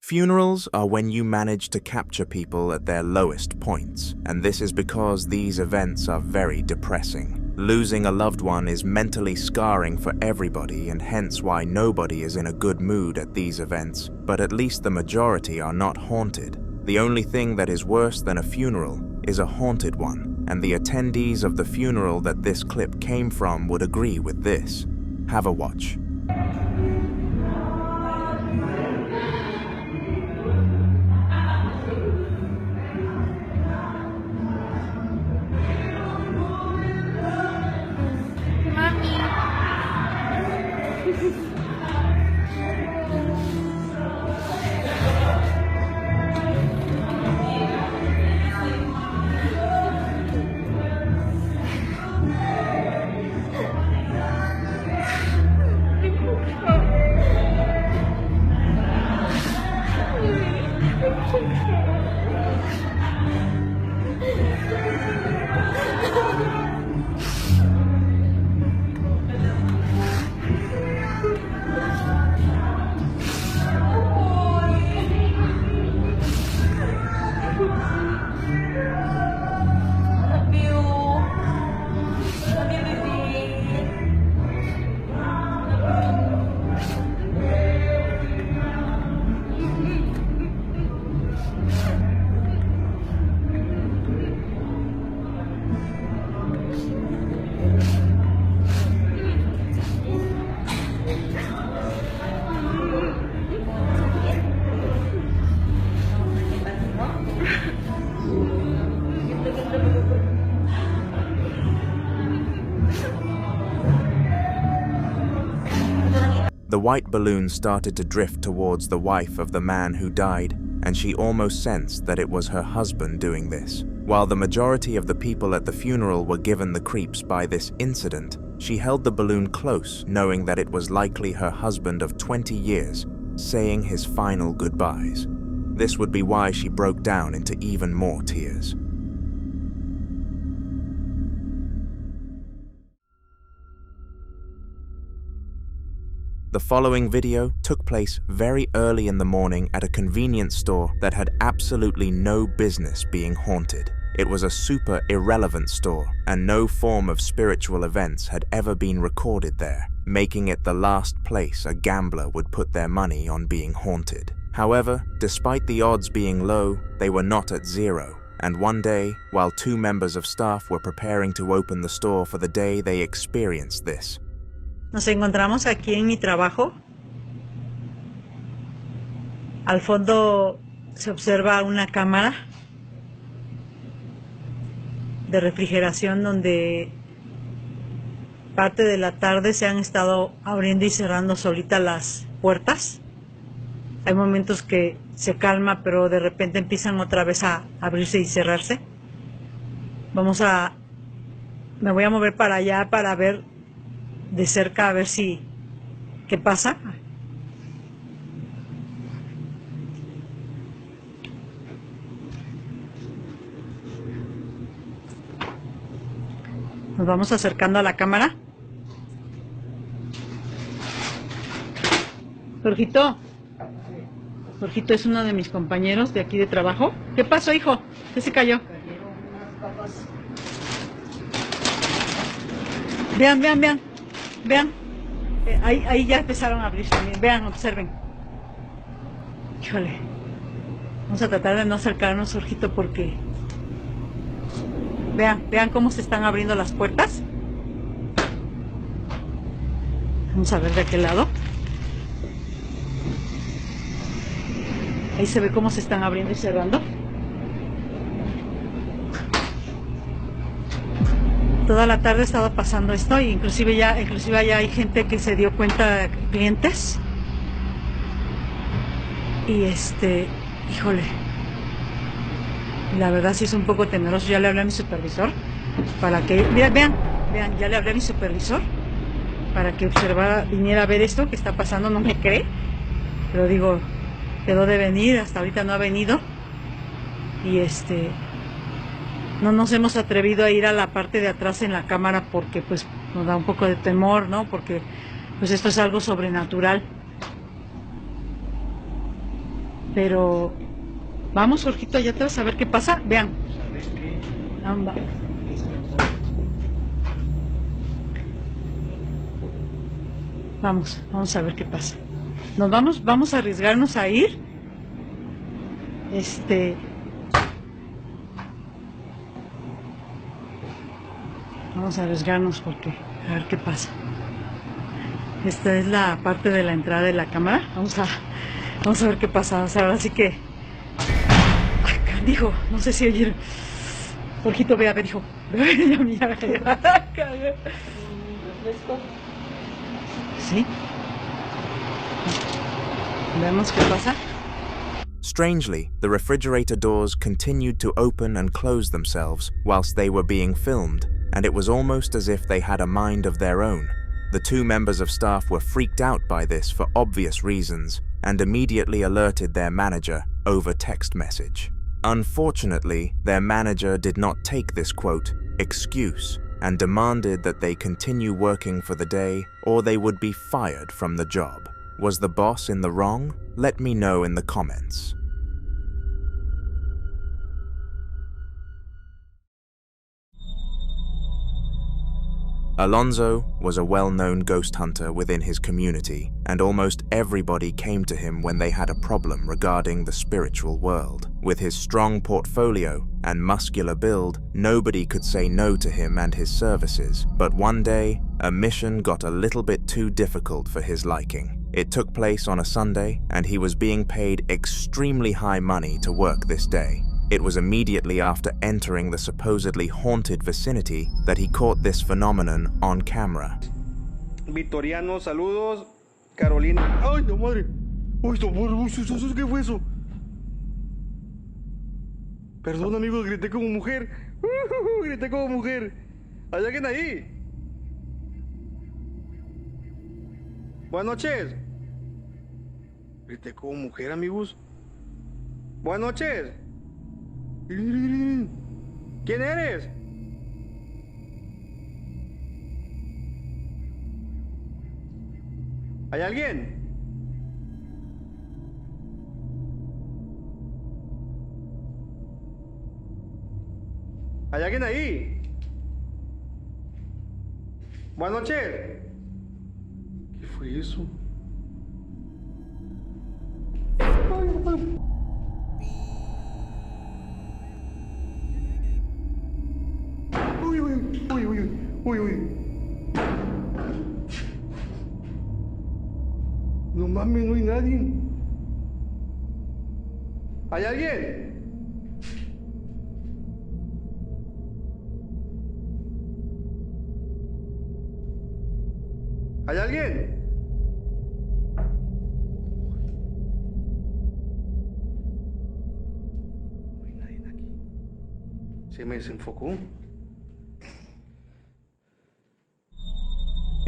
Funerals are when you manage to capture people at their lowest points, and this is because these events are very depressing. Losing a loved one is mentally scarring for everybody, and hence why nobody is in a good mood at these events, but at least the majority are not haunted. The only thing that is worse than a funeral is a haunted one, and the attendees of the funeral that this clip came from would agree with this. Have a watch. The white balloon started to drift towards the wife of the man who died, and she almost sensed that it was her husband doing this. While the majority of the people at the funeral were given the creeps by this incident, she held the balloon close, knowing that it was likely her husband of 20 years, saying his final goodbyes. This would be why she broke down into even more tears. The following video took place very early in the morning at a convenience store that had absolutely no business being haunted. It was a super irrelevant store, and no form of spiritual events had ever been recorded there, making it the last place a gambler would put their money on being haunted. However, despite the odds being low, they were not at zero, and one day, while two members of staff were preparing to open the store for the day, they experienced this. Nos encontramos aquí en mi trabajo. Al fondo se observa una cámara de refrigeración donde parte de la tarde se han estado abriendo y cerrando solitas las puertas. Hay momentos que se calma, pero de repente empiezan otra vez a abrirse y cerrarse. Me voy a mover para allá para ver de cerca a ver qué pasa. Nos vamos acercando a la cámara. Jorgito es uno de mis compañeros de aquí de trabajo. ¿Qué pasó, hijo? ¿Qué se cayó? Vean. Ahí ya empezaron a abrir también. Vean, observen. Híjole. Vamos a tratar de no acercarnos, Jorgito, porque... Vean cómo se están abriendo las puertas. Vamos a ver de aquel lado. Ahí se ve cómo se están abriendo y cerrando. Toda la tarde ha estado pasando esto, e inclusive ya hay gente que se dio cuenta, clientes. Y híjole, la verdad sí es un poco temeroso. Ya le hablé a mi supervisor para que, vean, ya le hablé a mi supervisor para que viniera a ver esto que está pasando. No me cree, pero digo, quedó de venir, hasta ahorita no ha venido. Y no nos hemos atrevido a ir a la parte de atrás en la cámara porque pues nos da un poco de temor, ¿no? Porque pues esto es algo sobrenatural. Pero vamos, Jorgito, allá atrás a ver qué pasa. Vean. Anda. Vamos a ver qué pasa. Vamos a arriesgarnos a ir. Vamos a arriesgarnos porque a ver qué pasa. Esta es la parte de la entrada de la cámara. Vamos a ver qué pasa. O sea, ahora sí que... Ay, dijo, no sé si oyeron. Jorgito, ve a ver, hijo. Mira. ¿Sí? Veamos qué pasa. Strangely, the refrigerator doors continued to open and close themselves whilst they were being filmed, and it was almost as if they had a mind of their own. The two members of staff were freaked out by this for obvious reasons and immediately alerted their manager over text message. Unfortunately, their manager did not take this quote, excuse, and demanded that they continue working for the day or they would be fired from the job. Was the boss in the wrong? Let me know in the comments. Alonso was a well-known ghost hunter within his community, and almost everybody came to him when they had a problem regarding the spiritual world. With his strong portfolio and muscular build, nobody could say no to him and his services. But one day, a mission got a little bit too difficult for his liking. It took place on a Sunday, and he was being paid extremely high money to work this day. It was immediately after entering the supposedly haunted vicinity that he caught this phenomenon on camera. Victoriano, saludos. Carolina. ¡Ay, no madre! ¡Uy, qué fue eso! Perdón, amigos, grité como mujer. Grité como mujer. ¿Hay alguien ahí? Buenas noches. Grité como mujer, amigos. Buenas noches. ¿Quién eres? ¿Hay alguien? ¿Hay alguien ahí? Buenas noches. ¿Qué fue eso? Uy. No mames, no hay nadie. ¿Hay alguien? ¿Hay alguien? No hay nadie aquí. Se me desenfocó.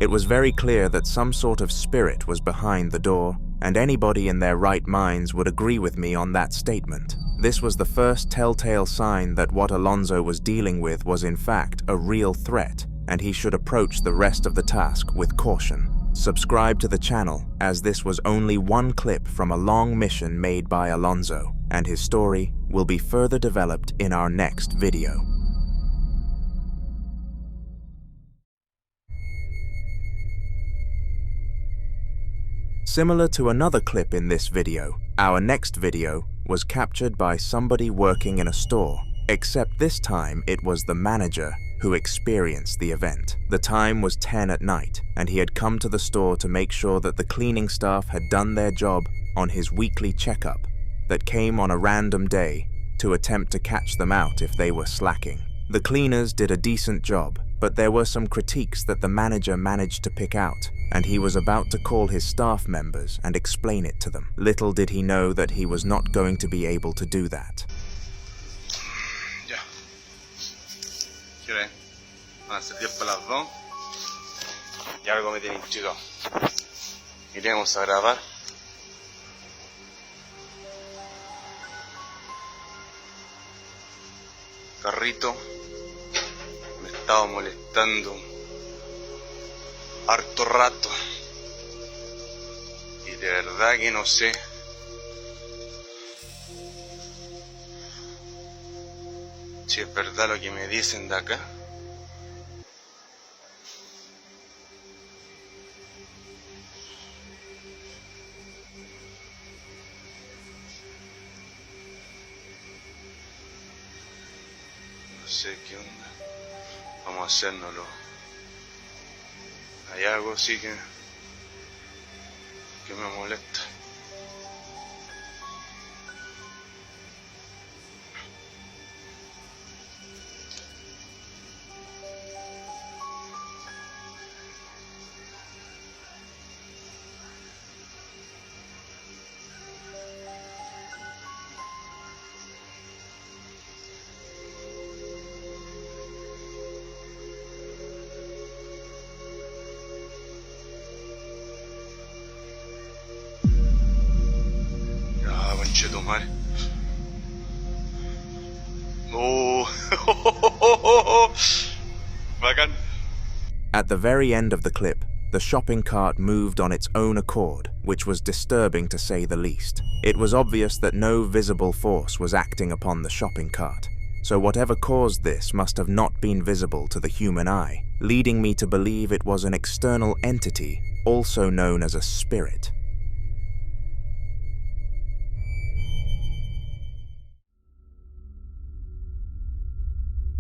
It was very clear that some sort of spirit was behind the door, and anybody in their right minds would agree with me on that statement. This was the first telltale sign that what Alonso was dealing with was in fact a real threat, and he should approach the rest of the task with caution. Subscribe to the channel, as this was only one clip from a long mission made by Alonso, and his story will be further developed in our next video. Similar to another clip in this video, our next video was captured by somebody working in a store, except this time it was the manager who experienced the event. The time was 10 at night, and he had come to the store to make sure that the cleaning staff had done their job on his weekly checkup that came on a random day to attempt to catch them out if they were slacking. The cleaners did a decent job, but there were some critiques that the manager managed to pick out, and he was about to call his staff members and explain it to them. Little did he know that he was not going to be able to do that. Ya. ¿Qué hora es? Van a ser 10 para las 2. Y algo me tiene intrigado. Iremos a grabar. Carrito me estaba molestando harto rato, y de verdad que no sé si es verdad lo que me dicen de acá. No sé qué onda. Vamos a hacérnoslo. Hay algo sí que me molesta. Conchetumare. Oh, bacán. At the very end of the clip, the shopping cart moved on its own accord, which was disturbing to say the least. It was obvious that no visible force was acting upon the shopping cart, so whatever caused this must have not been visible to the human eye, leading me to believe it was an external entity, also known as a spirit.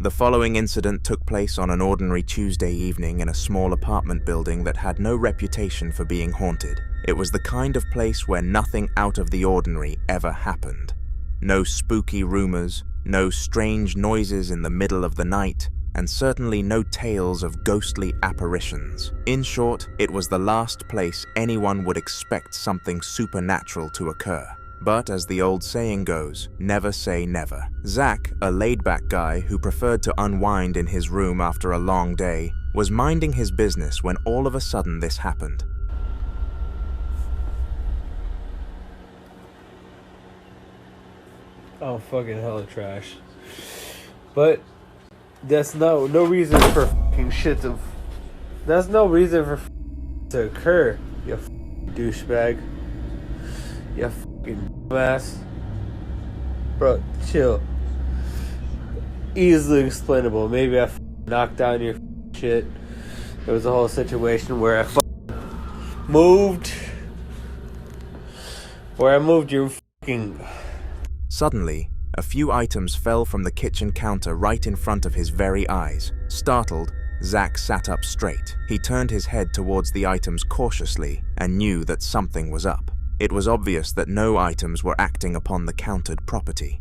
The following incident took place on an ordinary Tuesday evening in a small apartment building that had no reputation for being haunted. It was the kind of place where nothing out of the ordinary ever happened. No spooky rumors, no strange noises in the middle of the night, and certainly no tales of ghostly apparitions. In short, it was the last place anyone would expect something supernatural to occur. But as the old saying goes, never say never. Zach, a laid-back guy who preferred to unwind in his room after a long day, was minding his business when all of a sudden this happened. Oh, fucking hella trash. But that's no reason for fucking shit to. That's no reason for to occur. You douchebag. You fucking ass. Bro, chill. Easily explainable. Maybe I knocked down your shit. There was a whole situation where I moved. Where I moved your fucking. Suddenly, a few items fell from the kitchen counter right in front of his very eyes. Startled, Zach sat up straight. He turned his head towards the items cautiously and knew that something was up. It was obvious that no items were acting upon the countered property.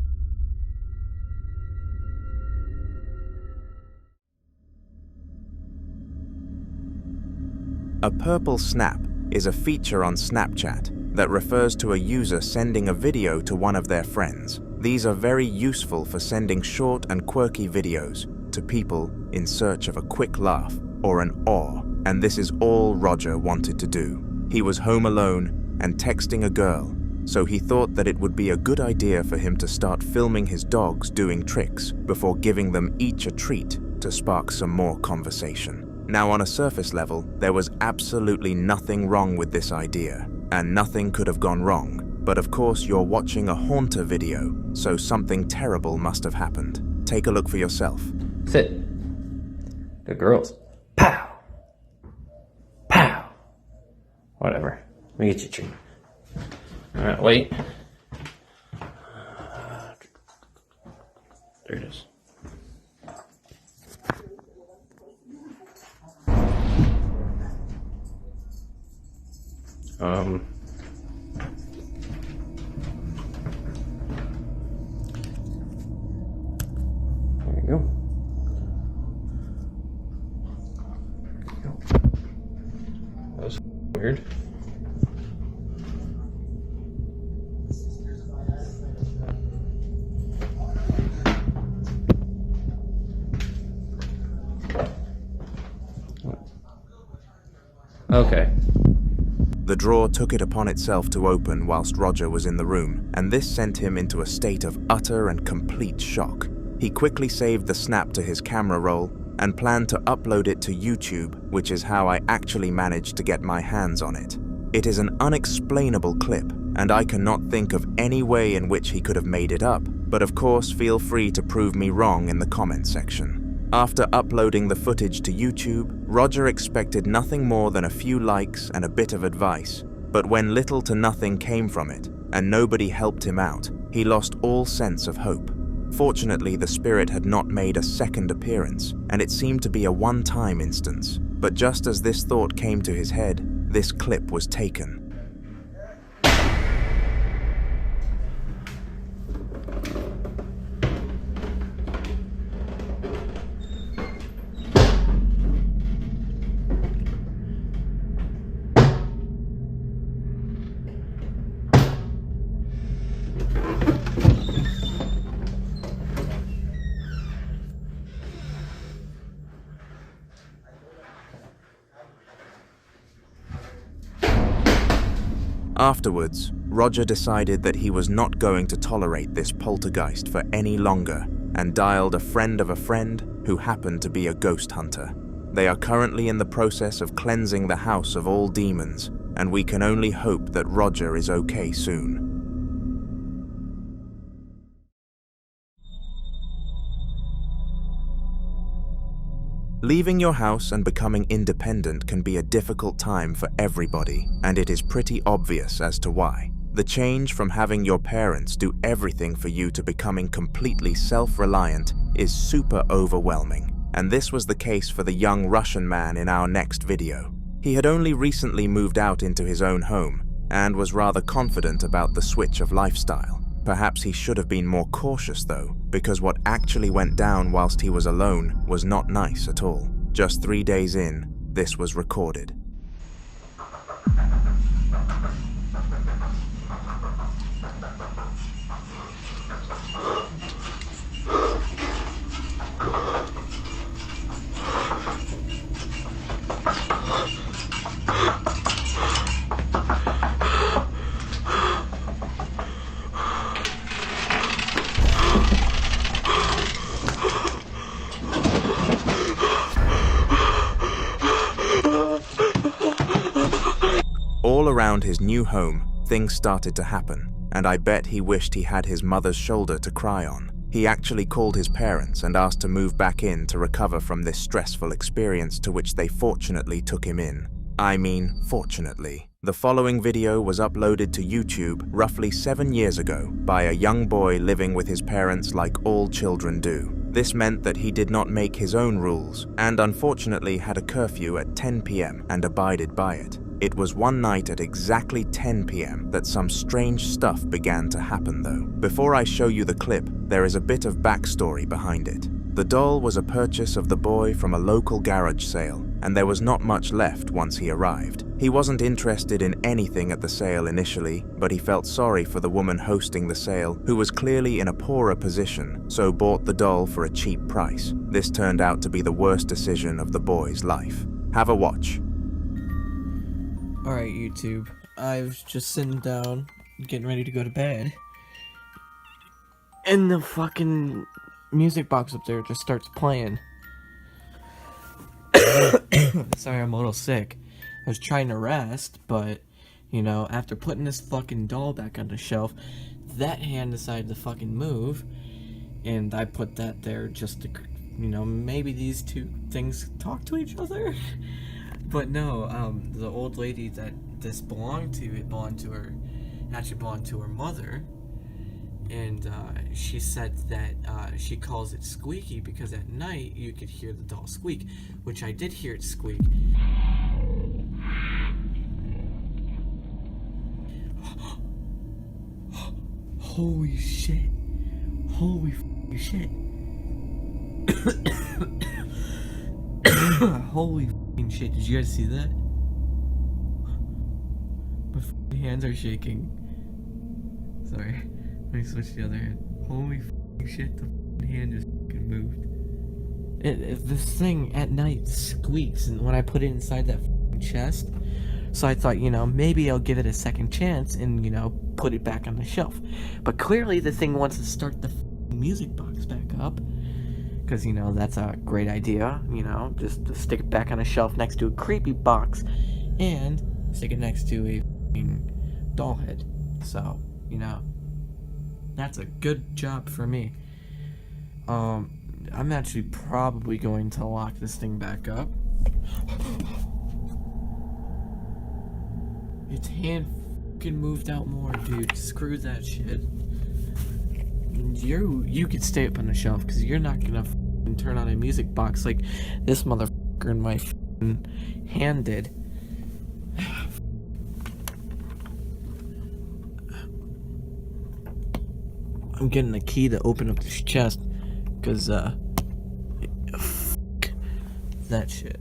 A purple snap is a feature on Snapchat that refers to a user sending a video to one of their friends. These are very useful for sending short and quirky videos to people in search of a quick laugh or an awe, and this is all Roger wanted to do. He was home alone and texting a girl, so he thought that it would be a good idea for him to start filming his dogs doing tricks before giving them each a treat to spark some more conversation. Now, on a surface level, there was absolutely nothing wrong with this idea, and nothing could have gone wrong. But of course, you're watching a haunter video, so something terrible must have happened. Take a look for yourself. Sit. Good girls. Pow! Pow! Whatever. Let me get you a treat. Alright, wait. There it is. There you go. That was weird. Okay. The drawer took it upon itself to open whilst Roger was in the room, and this sent him into a state of utter and complete shock. He quickly saved the snap to his camera roll and planned to upload it to YouTube, which is how I actually managed to get my hands on it. It is an unexplainable clip, and I cannot think of any way in which he could have made it up, but of course feel free to prove me wrong in the comment section. After uploading the footage to YouTube, Roger expected nothing more than a few likes and a bit of advice, but when little to nothing came from it, and nobody helped him out, he lost all sense of hope. Fortunately, the spirit had not made a second appearance, and it seemed to be a one-time instance. But just as this thought came to his head, this clip was taken. Afterwards, Roger decided that he was not going to tolerate this poltergeist for any longer and dialed a friend of a friend who happened to be a ghost hunter. They are currently in the process of cleansing the house of all demons, and we can only hope that Roger is okay soon. Leaving your house and becoming independent can be a difficult time for everybody, and it is pretty obvious as to why. The change from having your parents do everything for you to becoming completely self-reliant is super overwhelming, and this was the case for the young Russian man in our next video. He had only recently moved out into his own home, and was rather confident about the switch of lifestyle. Perhaps he should have been more cautious though, because what actually went down whilst he was alone was not nice at all. Just 3 days in, this was recorded. All around his new home, things started to happen, and I bet he wished he had his mother's shoulder to cry on. He actually called his parents and asked to move back in to recover from this stressful experience, to which they fortunately took him in. I mean, fortunately. The following video was uploaded to YouTube roughly 7 years ago by a young boy living with his parents like all children do. This meant that he did not make his own rules, and unfortunately had a curfew at 10 p.m. and abided by it. It was one night at exactly 10 p.m. that some strange stuff began to happen though. Before I show you the clip, there is a bit of backstory behind it. The doll was a purchase of the boy from a local garage sale, and there was not much left once he arrived. He wasn't interested in anything at the sale initially, but he felt sorry for the woman hosting the sale, who was clearly in a poorer position, so bought the doll for a cheap price. This turned out to be the worst decision of the boy's life. Have a watch. Alright, YouTube. I was just sitting down, getting ready to go to bed, and the fucking music box up there just starts playing. Sorry, I'm a little sick. I was trying to rest, but, you know, after putting this fucking doll back on the shelf, that hand decided to fucking move, and I put that there just to, you know, maybe these two things talk to each other? But no, the old lady that this belonged to, actually belonged to her mother, and she said that she calls it Squeaky because at night you could hear the doll squeak, which I did hear it squeak. Holy shit. Holy f***ing shit. Holy f***ing shit. Did you guys see that? My f***ing hands are shaking. Sorry. Let me switch the other hand. Holy f***ing shit. The f***ing hand just f***ing moved. This thing at night squeaks, and when I put it inside that f***ing chest, so I thought, you know, maybe I'll give it a second chance and, you know, put it back on the shelf. But clearly the thing wants to start the music box back up. Because, you know, that's a great idea, you know, just to stick it back on a shelf next to a creepy box and stick it next to a doll head. So, you know, that's a good job for me. I'm actually probably going to lock this thing back up. Its hand fucking moved out more, dude. Screw that shit. You could stay up on the shelf because you're not gonna fucking turn on a music box like this motherfucker in my fucking hand did. I'm getting the key to open up this chest because fuck that shit.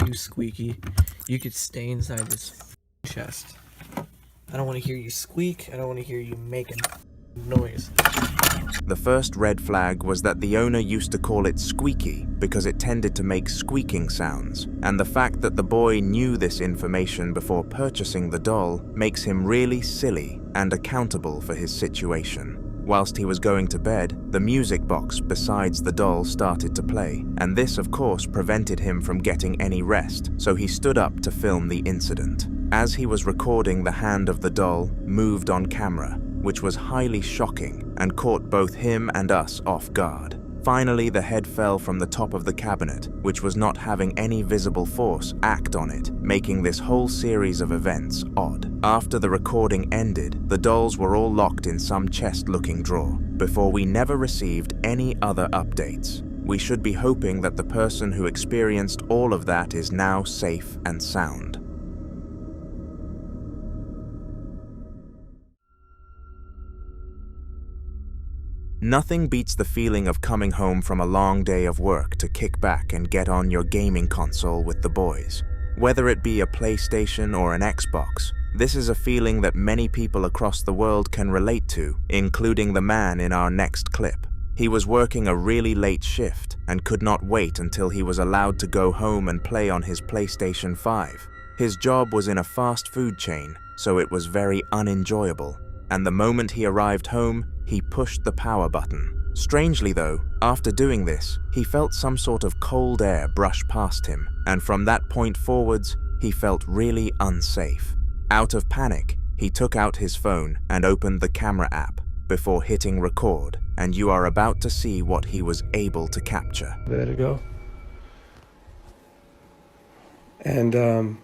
You, Squeaky. You could stay inside this chest. I don't want to hear you squeak. I don't want to hear you making noise. The first red flag was that the owner used to call it Squeaky because it tended to make squeaking sounds, and the fact that the boy knew this information before purchasing the doll makes him really silly and accountable for his situation. Whilst he was going to bed, the music box besides the doll started to play, and this of course prevented him from getting any rest, so he stood up to film the incident. As he was recording, the hand of the doll moved on camera, which was highly shocking and caught both him and us off guard. Finally, the head fell from the top of the cabinet, which was not having any visible force act on it, making this whole series of events odd. After the recording ended, the dolls were all locked in some chest-looking drawer, before we never received any other updates. We should be hoping that the person who experienced all of that is now safe and sound. Nothing beats the feeling of coming home from a long day of work to kick back and get on your gaming console with the boys. Whether it be a PlayStation or an Xbox, this is a feeling that many people across the world can relate to, including the man in our next clip. He was working a really late shift and could not wait until he was allowed to go home and play on his PlayStation 5. His job was in a fast food chain, so it was very unenjoyable, and the moment he arrived home, he pushed the power button. Strangely though, after doing this, he felt some sort of cold air brush past him, and from that point forwards, he felt really unsafe. Out of panic, he took out his phone and opened the camera app before hitting record, and you are about to see what he was able to capture. There to go. And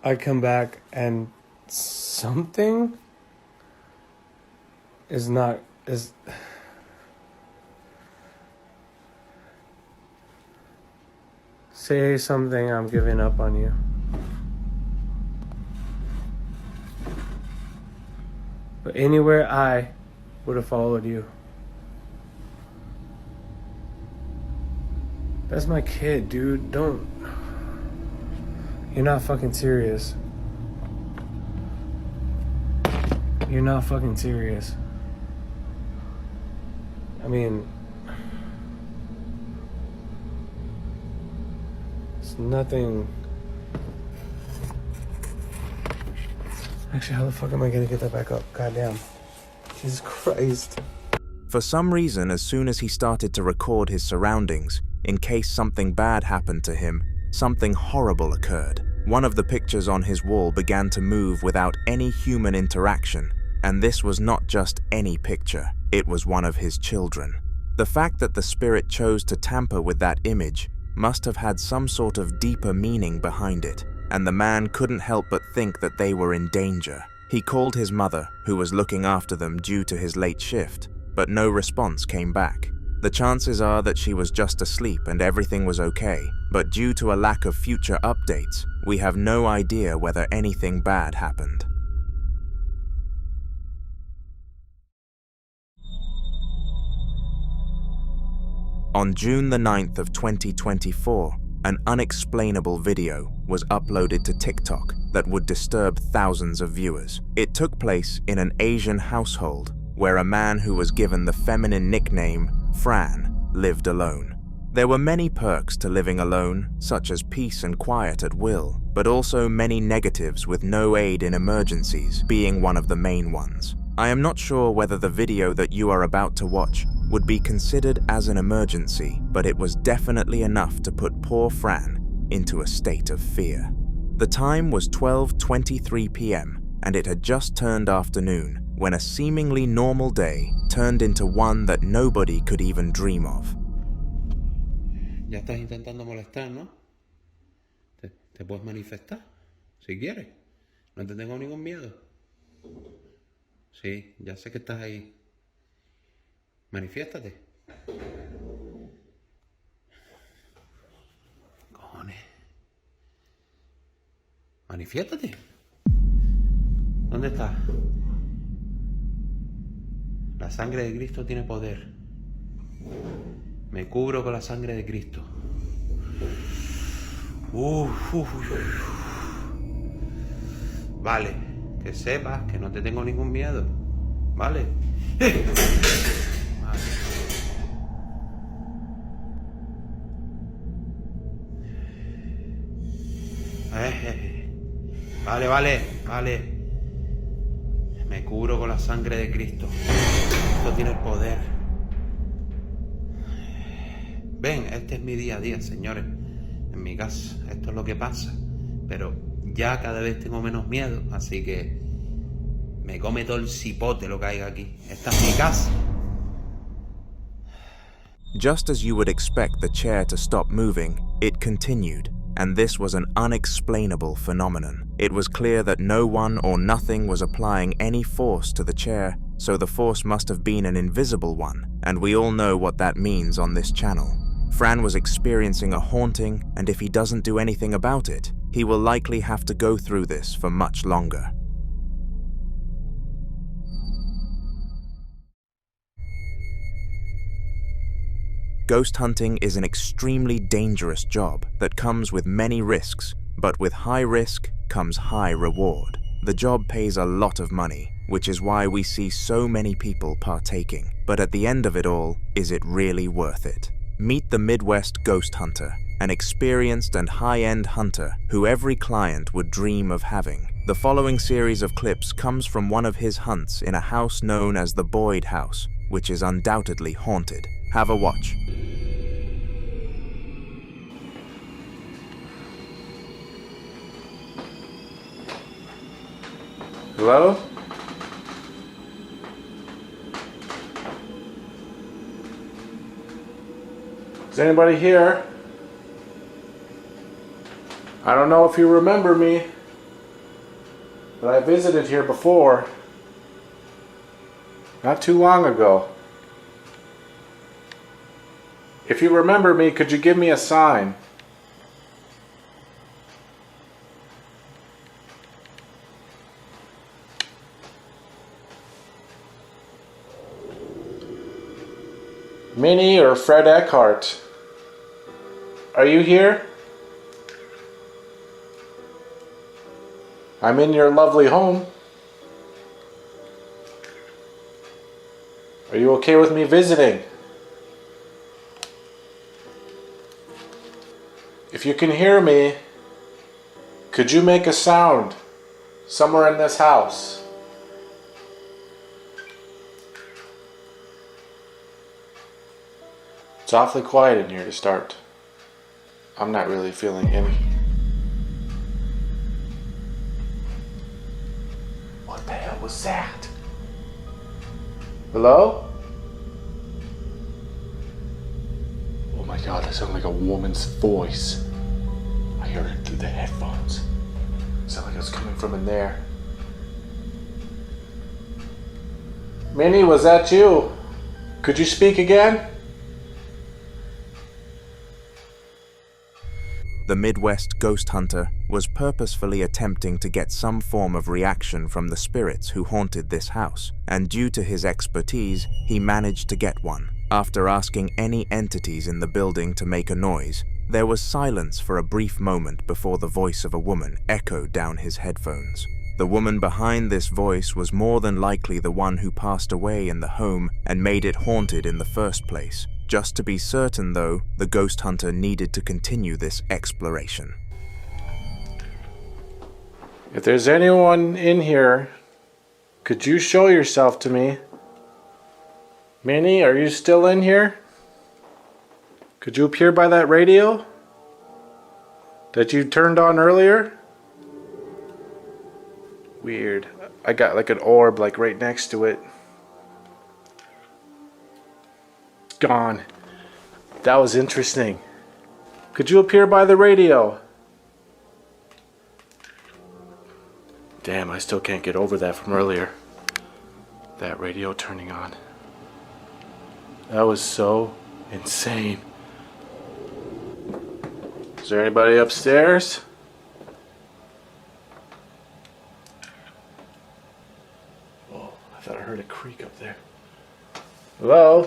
I come back and something is say something, I'm giving up on you. But anywhere I would have followed you. That's my kid, dude. Don't. You're not fucking serious. You're not fucking serious. I mean, it's nothing. Actually, how the fuck am I gonna get that back up? Goddamn. Jesus Christ. For some reason, as soon as he started to record his surroundings, in case something bad happened to him, something horrible occurred. One of the pictures on his wall began to move without any human interaction, and this was not just any picture, it was one of his children. The fact that the spirit chose to tamper with that image must have had some sort of deeper meaning behind it, and the man couldn't help but think that they were in danger. He called his mother, who was looking after them due to his late shift, but no response came back. The chances are that she was just asleep and everything was okay, but due to a lack of future updates, we have no idea whether anything bad happened. On June the 9th of 2024, an unexplainable video was uploaded to TikTok that would disturb thousands of viewers. It took place in an Asian household where a man who was given the feminine nickname Fran lived alone. There were many perks to living alone, such as peace and quiet at will, but also many negatives, with no aid in emergencies being one of the main ones. I am not sure whether the video that you are about to watch would be considered as an emergency, but it was definitely enough to put poor Fran into a state of fear. The time was 12:23 p.m., and it had just turned afternoon when a seemingly normal day turned into one that nobody could even dream of. Ya estás intentando molestar, ¿no? ¿Te puedes manifestar? Si quieres. No te tengo ningún miedo. Sí, ya sé que estás ahí. Manifiéstate. Cojones. Manifiéstate. ¿Dónde estás? La sangre de Cristo tiene poder. Me cubro con la sangre de Cristo. Vale, que sepas que no te tengo ningún miedo. Vale. Vale. Me cubro con la sangre de Cristo. Esto tiene el poder. Ven, este es mi día a día, señores. En mi casa, esto es lo que pasa. Pero ya cada vez tengo menos miedo, así que me come todo el cipote lo que haya aquí. Esta es mi casa. Just as you would expect the chair to stop moving, it continued, and this was an unexplainable phenomenon. It was clear that no one or nothing was applying any force to the chair, so the force must have been an invisible one, and we all know what that means on this channel. Fran was experiencing a haunting, and if he doesn't do anything about it, he will likely have to go through this for much longer. Ghost hunting is an extremely dangerous job that comes with many risks, but with high risk comes high reward. The job pays a lot of money, which is why we see so many people partaking. But at the end of it all, is it really worth it? Meet the Midwest ghost hunter, an experienced and high-end hunter who every client would dream of having. The following series of clips comes from one of his hunts in a house known as the Boyd House, which is undoubtedly haunted. Have a watch. Hello? Is anybody here? I don't know if you remember me, but I visited here before. Not too long ago. If you remember me, could you give me a sign? Minnie or Fred Eckhart? Are you here? I'm in your lovely home. Are you okay with me visiting? If you can hear me, could you make a sound somewhere in this house? It's awfully quiet in here to start. I'm not really feeling any. What the hell was that? Hello? Oh my god, that sounded like a woman's voice. I heard it through the headphones. It sounded like it was coming from in there. Minnie, was that you? Could you speak again? The Midwest ghost hunter was purposefully attempting to get some form of reaction from the spirits who haunted this house, and due to his expertise, he managed to get one. After asking any entities in the building to make a noise, there was silence for a brief moment before the voice of a woman echoed down his headphones. The woman behind this voice was more than likely the one who passed away in the home and made it haunted in the first place. Just to be certain, though, the ghost hunter needed to continue this exploration. If there's anyone in here, could you show yourself to me? Minnie, are you still in here? Could you appear by that radio that you turned on earlier? Weird. I got like an orb like right next to it. It's gone. That was interesting. Could you appear by the radio? Damn, I still can't get over that from earlier. That radio turning on. That was so insane. Is there anybody upstairs? Oh, I thought I heard a creak up there. Hello?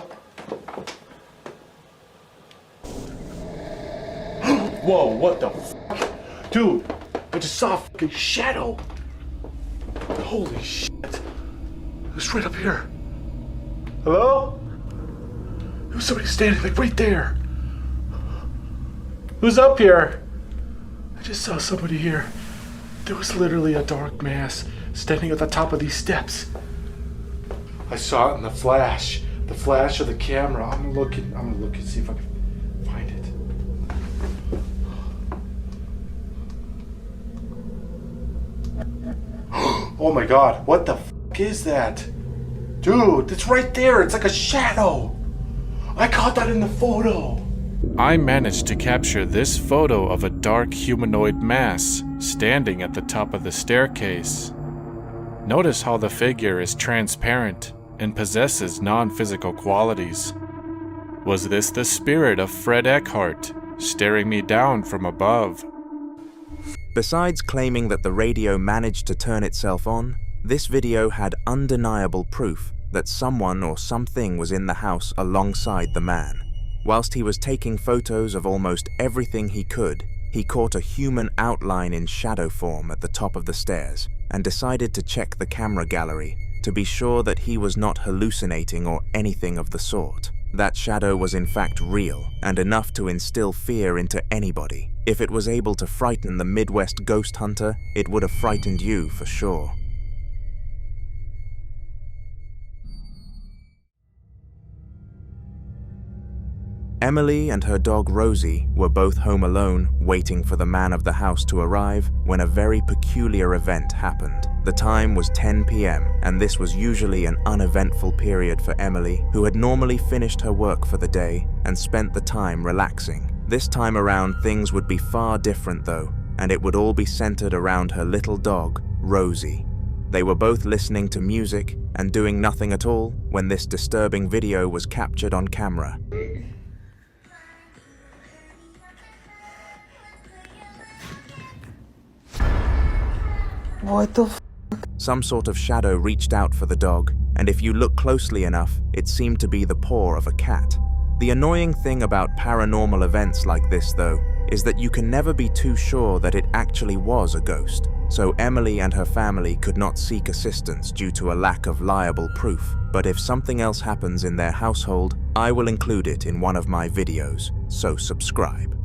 Whoa, what the fuck? Dude, I just saw a fucking shadow. Holy shit. It was right up here. Hello? There was somebody standing like right there. Who's up here? I just saw somebody here. There was literally a dark mass standing at the top of these steps. I saw it in the flash of the camera. I'm gonna look and see if I can find it. Oh my god, what the fuck is that? Dude, it's right there. It's like a shadow. I caught that in the photo. I managed to capture this photo of a dark humanoid mass standing at the top of the staircase. Notice how the figure is transparent and possesses non-physical qualities. Was this the spirit of Fred Eckhart staring me down from above? Besides claiming that the radio managed to turn itself on, this video had undeniable proof that someone or something was in the house alongside the man. Whilst he was taking photos of almost everything he could, he caught a human outline in shadow form at the top of the stairs and decided to check the camera gallery to be sure that he was not hallucinating or anything of the sort. That shadow was in fact real and enough to instill fear into anybody. If it was able to frighten the Midwest ghost hunter, it would have frightened you for sure. Emily and her dog Rosie were both home alone, waiting for the man of the house to arrive, when a very peculiar event happened. The time was 10 p.m., and this was usually an uneventful period for Emily, who had normally finished her work for the day and spent the time relaxing. This time around, things would be far different though, and it would all be centered around her little dog, Rosie. They were both listening to music and doing nothing at all when this disturbing video was captured on camera. What the f***? Some sort of shadow reached out for the dog, and if you look closely enough, it seemed to be the paw of a cat. The annoying thing about paranormal events like this, though, is that you can never be too sure that it actually was a ghost, so Emily and her family could not seek assistance due to a lack of liable proof. But if something else happens in their household, I will include it in one of my videos, so subscribe.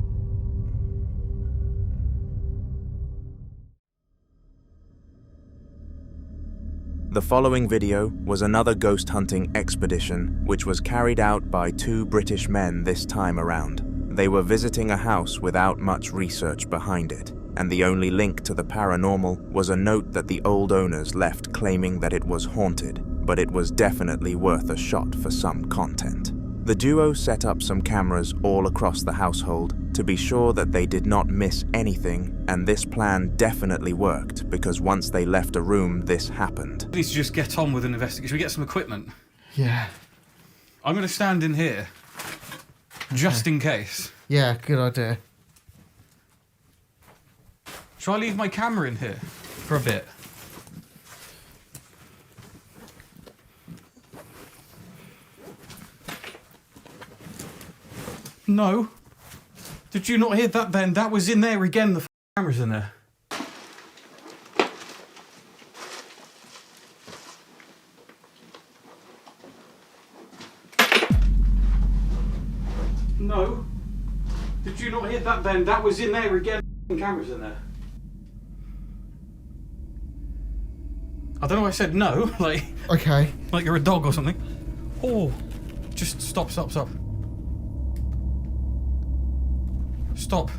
The following video was another ghost hunting expedition which was carried out by two British men this time around. They were visiting a house without much research behind it, and the only link to the paranormal was a note that the old owners left claiming that it was haunted, but it was definitely worth a shot for some content. The duo set up some cameras all across the household to be sure that they did not miss anything, and this plan definitely worked because once they left a room, this happened. We need to just get on with an investigation. Should we get some equipment? Yeah. I'm going to stand in here, just in case. Yeah, good idea. Shall I leave my camera in here for a bit? No. Did you not hear that, Ben? That was in there again. The camera's in there. No. Did you not hear that, Ben? That was in there again. The camera's in there. I don't know why I said no. Like. Okay. Like you're a dog or something. Oh. Just stop. Stop.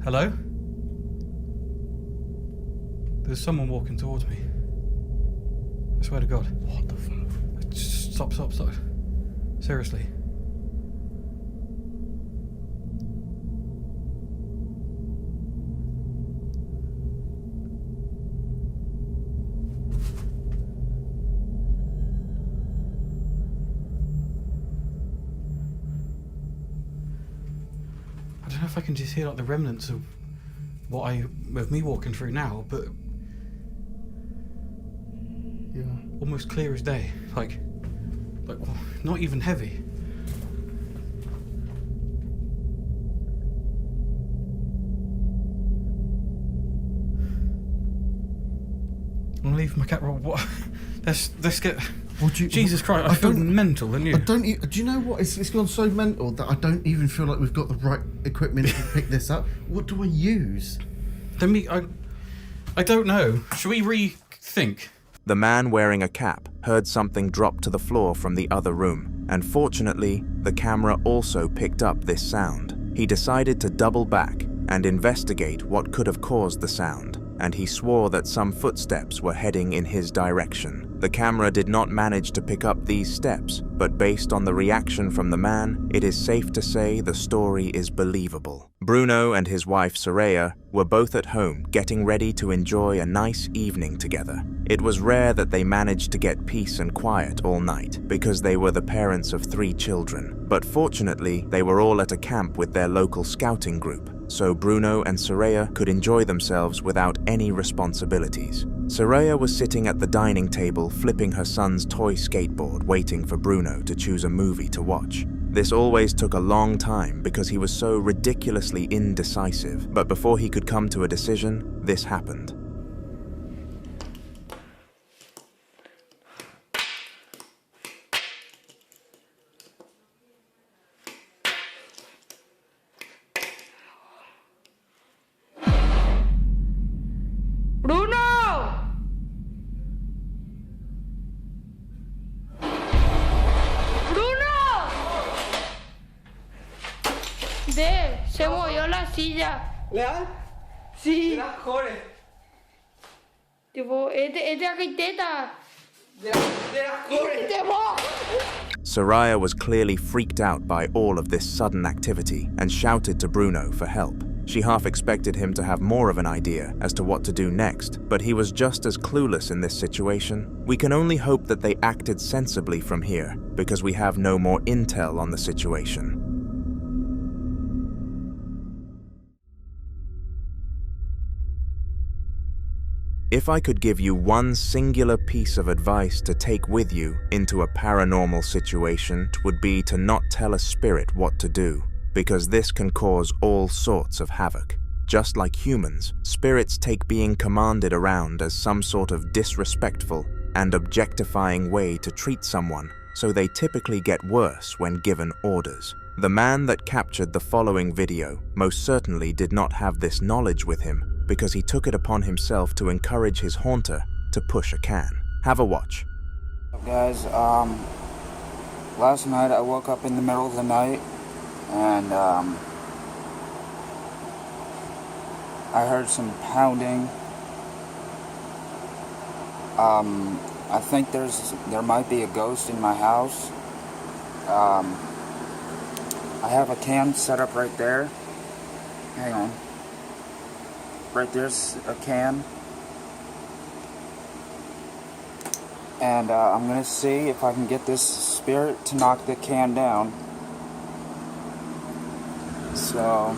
Hello? There's someone walking towards me. I swear to God. What the fuck? Just stop. Seriously. I don't know if I can just hear like the remnants of of me walking through now, but Yeah. almost clear as day. Like not even heavy. I'm gonna leave my cat roll. What? Let's get. Jesus Christ! I feel mental, don't you? Do you know what? It's gone so mental that I don't even feel like we've got the right equipment to pick this up. What do I use? I don't know. Should we rethink? The man wearing a cap heard something drop to the floor from the other room, and fortunately, the camera also picked up this sound. He decided to double back and investigate what could have caused the sound, and he swore that some footsteps were heading in his direction. The camera did not manage to pick up these steps, but based on the reaction from the man, it is safe to say the story is believable. Bruno and his wife Soraya were both at home getting ready to enjoy a nice evening together. It was rare that they managed to get peace and quiet all night because they were the parents of 3 children, but fortunately they were all at a camp with their local scouting group, so Bruno and Soraya could enjoy themselves without any responsibilities. Soraya was sitting at the dining table flipping her son's toy skateboard, waiting for Bruno to choose a movie to watch. This always took a long time because he was so ridiculously indecisive, but before he could come to a decision, this happened. Se movió la silla. ¿Leal? Sí. De las cores. Tipo, es de arquiteta. De las cores. Soraya was clearly freaked out by all of this sudden activity and shouted to Bruno for help. She half expected him to have more of an idea as to what to do next, but he was just as clueless in this situation. We can only hope that they acted sensibly from here, because we have no more intel on the situation. If I could give you one singular piece of advice to take with you into a paranormal situation, it would be to not tell a spirit what to do, because this can cause all sorts of havoc. Just like humans, spirits take being commanded around as some sort of disrespectful and objectifying way to treat someone, so they typically get worse when given orders. The man that captured the following video most certainly did not have this knowledge with him, because he took it upon himself to encourage his haunter to push a can. Have a watch. Guys, last night I woke up in the middle of the night and I heard some pounding. I think there might be a ghost in my house. I have a can set up right there. Hang on. Right there's a can. And I'm gonna see if I can get this spirit to knock the can down. So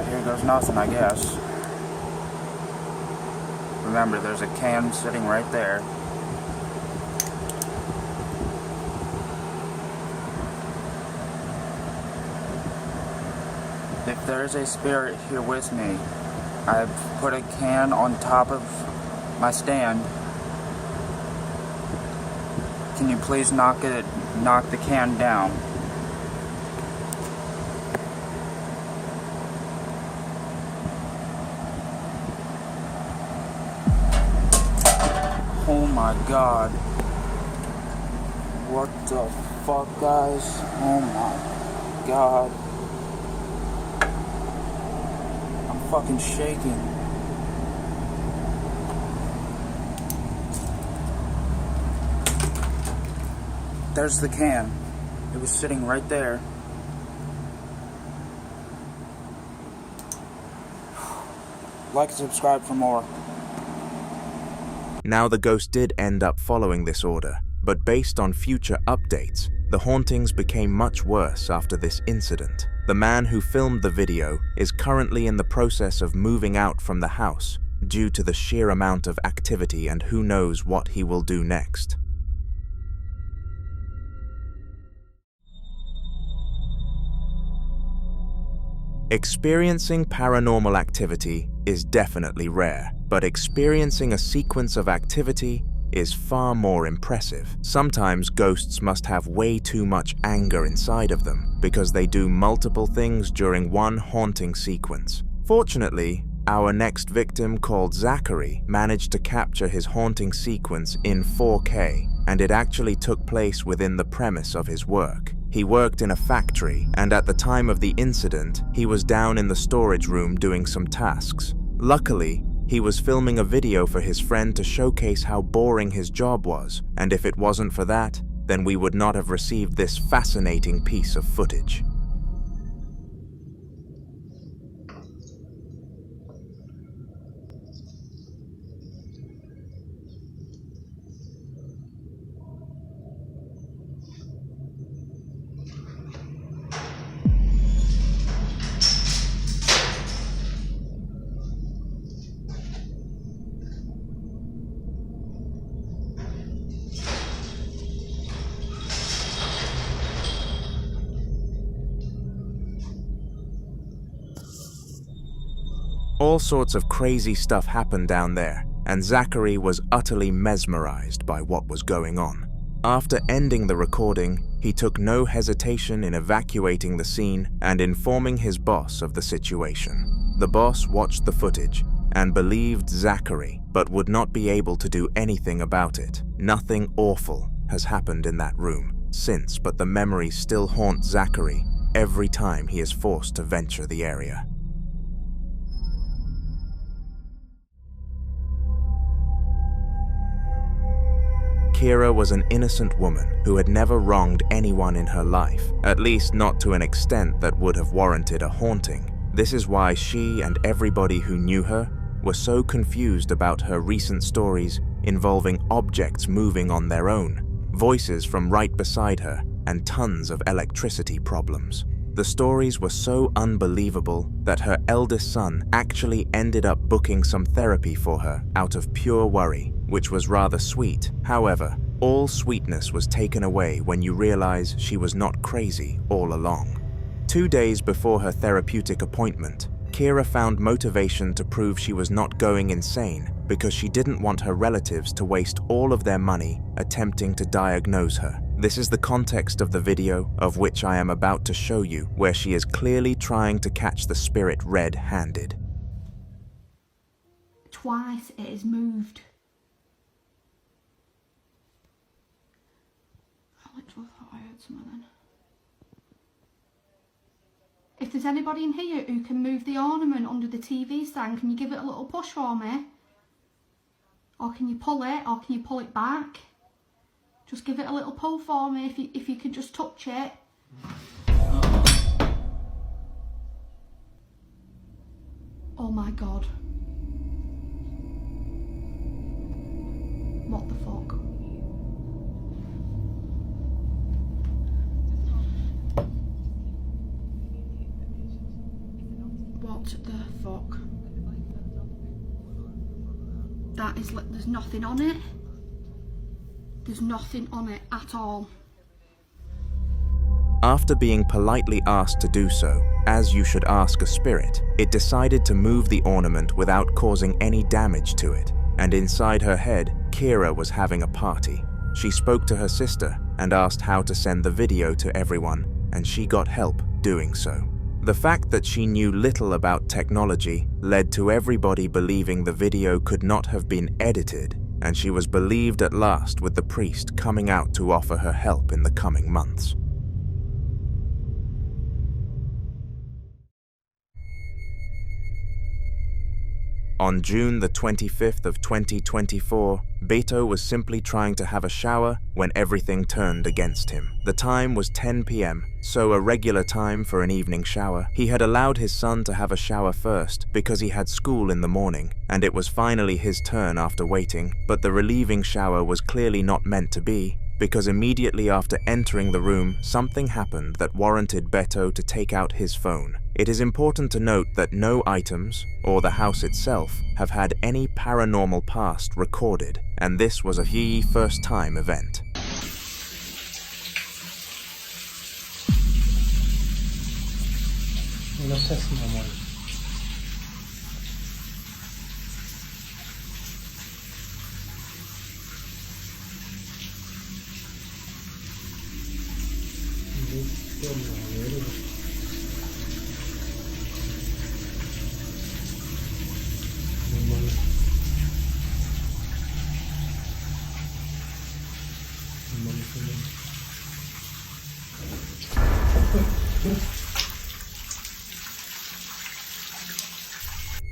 here goes nothing, I guess. Remember, there's a can sitting right there. If there's a spirit here with me, I've put a can on top of my stand. Can you please knock the can down? Oh my god. What the fuck, guys? Oh my god. I'm fucking shaking. There's the can. It was sitting right there. Like and subscribe for more. Now, the ghost did end up following this order, but based on future updates, the hauntings became much worse after this incident. The man who filmed the video is currently in the process of moving out from the house due to the sheer amount of activity, and who knows what he will do next. Experiencing paranormal activity is definitely rare, but experiencing a sequence of activity is far more impressive. Sometimes ghosts must have way too much anger inside of them because they do multiple things during one haunting sequence. Fortunately, our next victim, called Zachary, managed to capture his haunting sequence in 4K, and it actually took place within the premise of his work. He worked in a factory, and at the time of the incident, he was down in the storage room doing some tasks. Luckily, he was filming a video for his friend to showcase how boring his job was, and if it wasn't for that, then we would not have received this fascinating piece of footage. All sorts of crazy stuff happened down there, and Zachary was utterly mesmerized by what was going on. After ending the recording, he took no hesitation in evacuating the scene and informing his boss of the situation. The boss watched the footage and believed Zachary, but would not be able to do anything about it. Nothing awful has happened in that room since, but the memories still haunt Zachary every time he is forced to venture the area. Kira was an innocent woman who had never wronged anyone in her life, at least not to an extent that would have warranted a haunting. This is why she and everybody who knew her were so confused about her recent stories involving objects moving on their own, voices from right beside her, and tons of electricity problems. The stories were so unbelievable that her eldest son actually ended up booking some therapy for her out of pure worry, which was rather sweet. However, all sweetness was taken away when you realize she was not crazy all along. 2 days before her therapeutic appointment, Kira found motivation to prove she was not going insane because she didn't want her relatives to waste all of their money attempting to diagnose her. This is the context of the video of which I am about to show you, where she is clearly trying to catch the spirit red-handed. Twice it has moved. I literally thought I heard something then. If there's anybody in here who can move the ornament under the TV stand, can you give it a little push for me? Or can you pull it, or can you pull it back? Just give it a little pull for me if you can just touch it. Oh my god. What the fuck? What the fuck? That is like, there's nothing on it. There's nothing on it at all. After being politely asked to do so, as you should ask a spirit, it decided to move the ornament without causing any damage to it. And inside her head, Kira was having a party. She spoke to her sister and asked how to send the video to everyone, and she got help doing so. The fact that she knew little about technology led to everybody believing the video could not have been edited and she was believed at last with the priest coming out to offer her help in the coming months. On June the 25th of 2024, Beto was simply trying to have a shower when everything turned against him. The time was 10 p.m, so a regular time for an evening shower. He had allowed his son to have a shower first because he had school in the morning, and it was finally his turn after waiting, but the relieving shower was clearly not meant to be, because immediately after entering the room, something happened that warranted Beto to take out his phone. It is important to note that no items, or the house itself, have had any paranormal past recorded, and this was a first-time event. No seas mamón.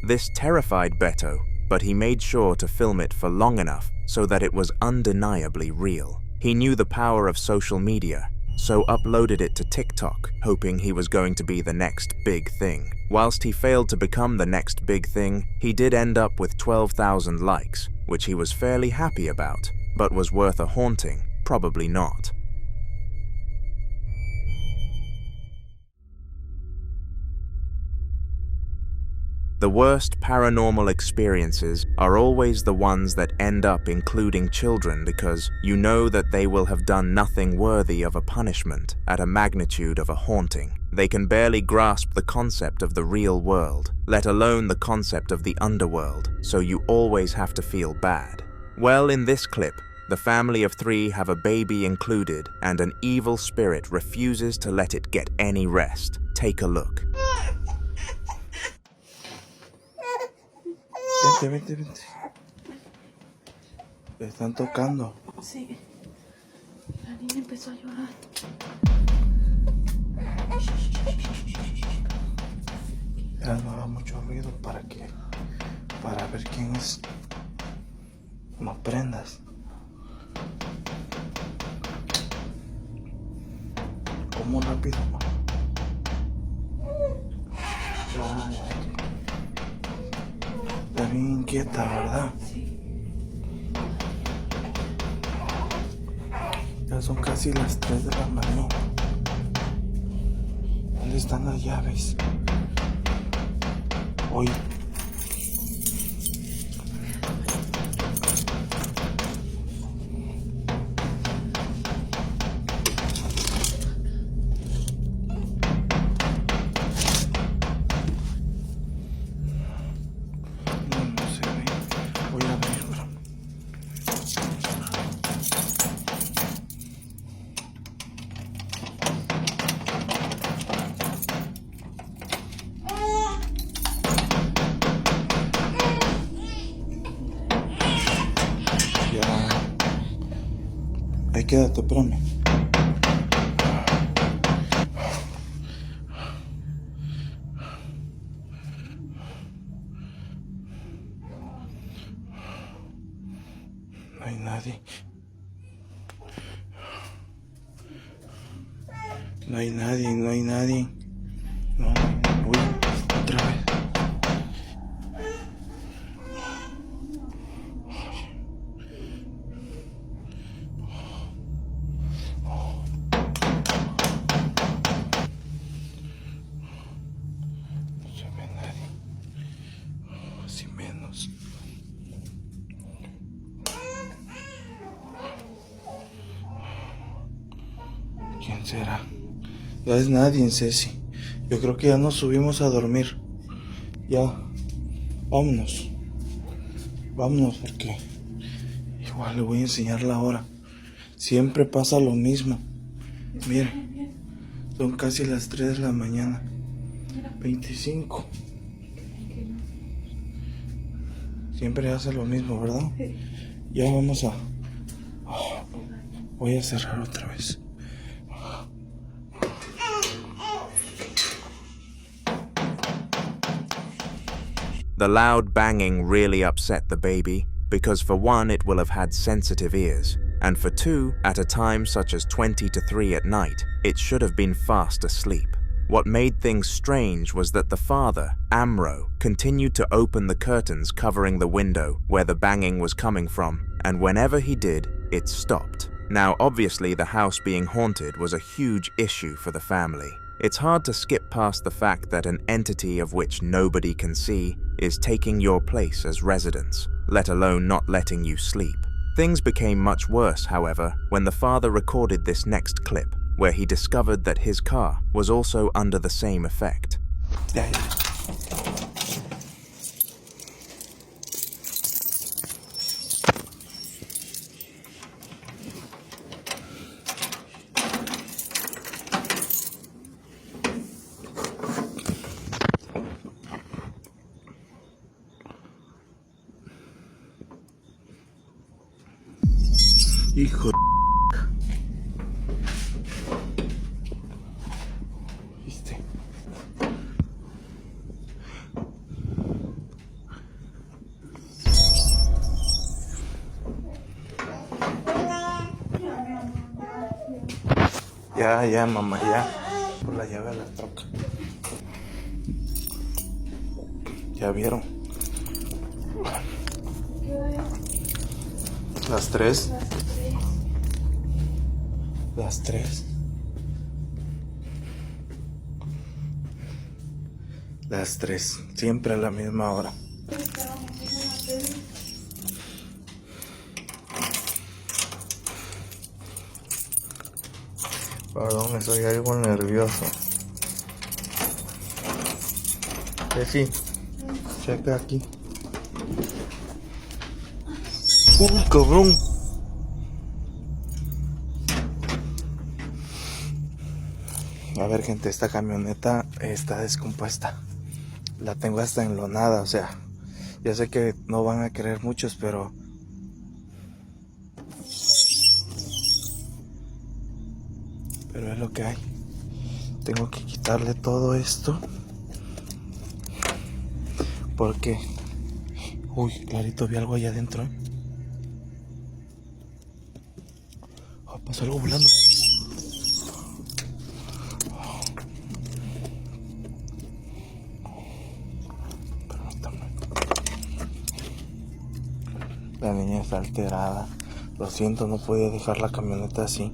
This terrified Beto, but he made sure to film it for long enough so that it was undeniably real. He knew the power of social media, so uploaded it to TikTok, hoping he was going to be the next big thing. Whilst he failed to become the next big thing, he did end up with 12,000 likes, which he was fairly happy about, but was worth a haunting? Probably not. The worst paranormal experiences are always the ones that end up including children because you know that they will have done nothing worthy of a punishment at a magnitude of a haunting. They can barely grasp the concept of the real world, let alone the concept of the underworld, so you always have to feel bad. Well, in this clip, the family of 3 have a baby included, and an evil spirit refuses to let it get any rest. Take a look. Vente. Le están tocando. Sí. La niña empezó a llorar. Ya no haga mucho ruido para ver quién es. No prendas. ¿Cómo rápido? Está bien inquieta, ¿verdad? Sí. Ya son casi las 3 de la mañana. ¿Dónde están las llaves? Hoy. Ahí quédate, espérame. No hay nadie. No hay nadie. No, uy, otra vez. ¿Quién será? Ya es nadie, Ceci. Yo creo que ya nos subimos a dormir. Ya. Vámonos. Vámonos porque igual le voy a enseñar la hora. Siempre pasa lo mismo. Mira. Son casi las 3 de la mañana. 25. Siempre hace lo mismo, ¿verdad? Ya vamos a... voy a cerrar otra vez. The loud banging really upset the baby, because for one, it will have had sensitive ears, and for two, at a time such as 20 to 3 at night, it should have been fast asleep. What made things strange was that the father, Amro, continued to open the curtains covering the window where the banging was coming from, and whenever he did, it stopped. Now, obviously, the house being haunted was a huge issue for the family. It's hard to skip past the fact that an entity of which nobody can see is taking your place as residents, let alone not letting you sleep. Things became much worse, however, when the father recorded this next clip, where he discovered that his car was also under the same effect. Hijo de... ¿Viste? Ya, mamá, ya. Por la llave a la troca. ¿Ya vieron? Las 3. Las 3. Las 3. Siempre a la misma hora. Perdón, estoy algo nervioso. Sí, checa aquí. ¡Uy, cabrón! A ver, gente, esta camioneta está descompuesta. La tengo hasta enlonada, o sea, ya sé que no van a creer muchos, pero es lo que hay. Tengo que quitarle todo esto porque... Uy, clarito, vi algo allá adentro, ¿eh? Oh, pasó algo volando. La niña está alterada. Lo siento, no podía dejar la camioneta así.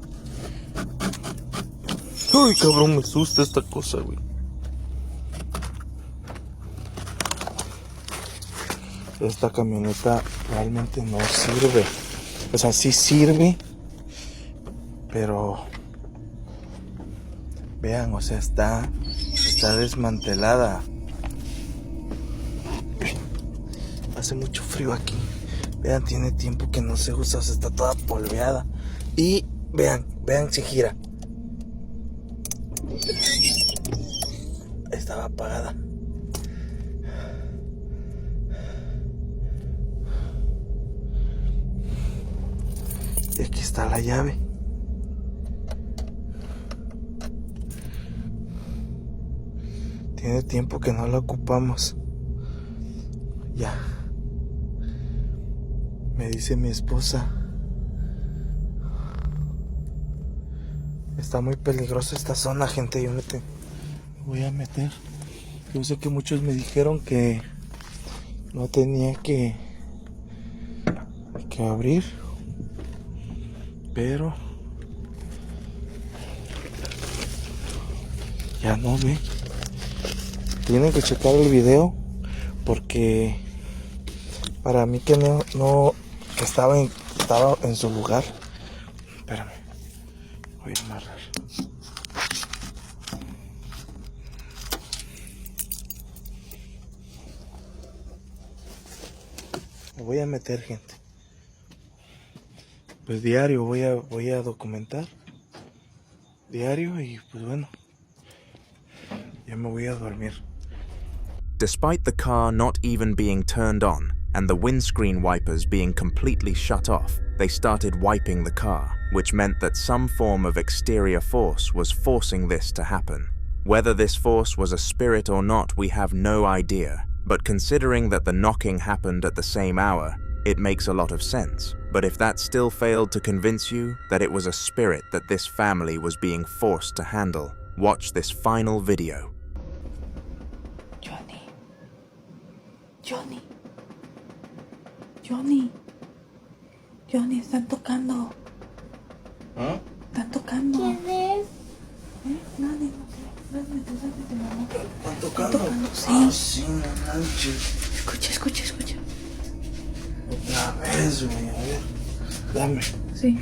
Uy, cabrón, me asusta esta cosa, güey. Esta camioneta realmente no sirve. O sea, sí sirve, pero vean, o sea, está desmantelada. Hace mucho frío aquí. Vean, tiene tiempo que no se usa, o sea, está toda polveada. Y vean si gira. Estaba apagada. Y aquí está la llave. Tiene tiempo que no la ocupamos. Ya. Me dice mi esposa, está muy peligrosa esta zona, gente. Yo me voy a meter. Yo sé que muchos me dijeron que no tenía que abrir, pero ya no ve. Tienen que checar el video porque para mí que no que estaba en su lugar. Espérame, voy a amarrar. Me voy a meter, gente. Pues diario voy a documentar. Diario y pues bueno, ya me voy a dormir. Despite the car not even being turned on, and the windscreen wipers being completely shut off, they started wiping the car, which meant that some form of exterior force was forcing this to happen. Whether this force was a spirit or not, we have no idea, but considering that the knocking happened at the same hour, it makes a lot of sense. But if that still failed to convince you that it was a spirit that this family was being forced to handle, watch this final video. Johnny, están tocando. ¿Ah? Están tocando. ¿Quién es? Nadie, mamá. ¿Están tocando? Sí. Ah, sí, no manches. Escucha. Otra vez, güey, a ver. Dame. Sí.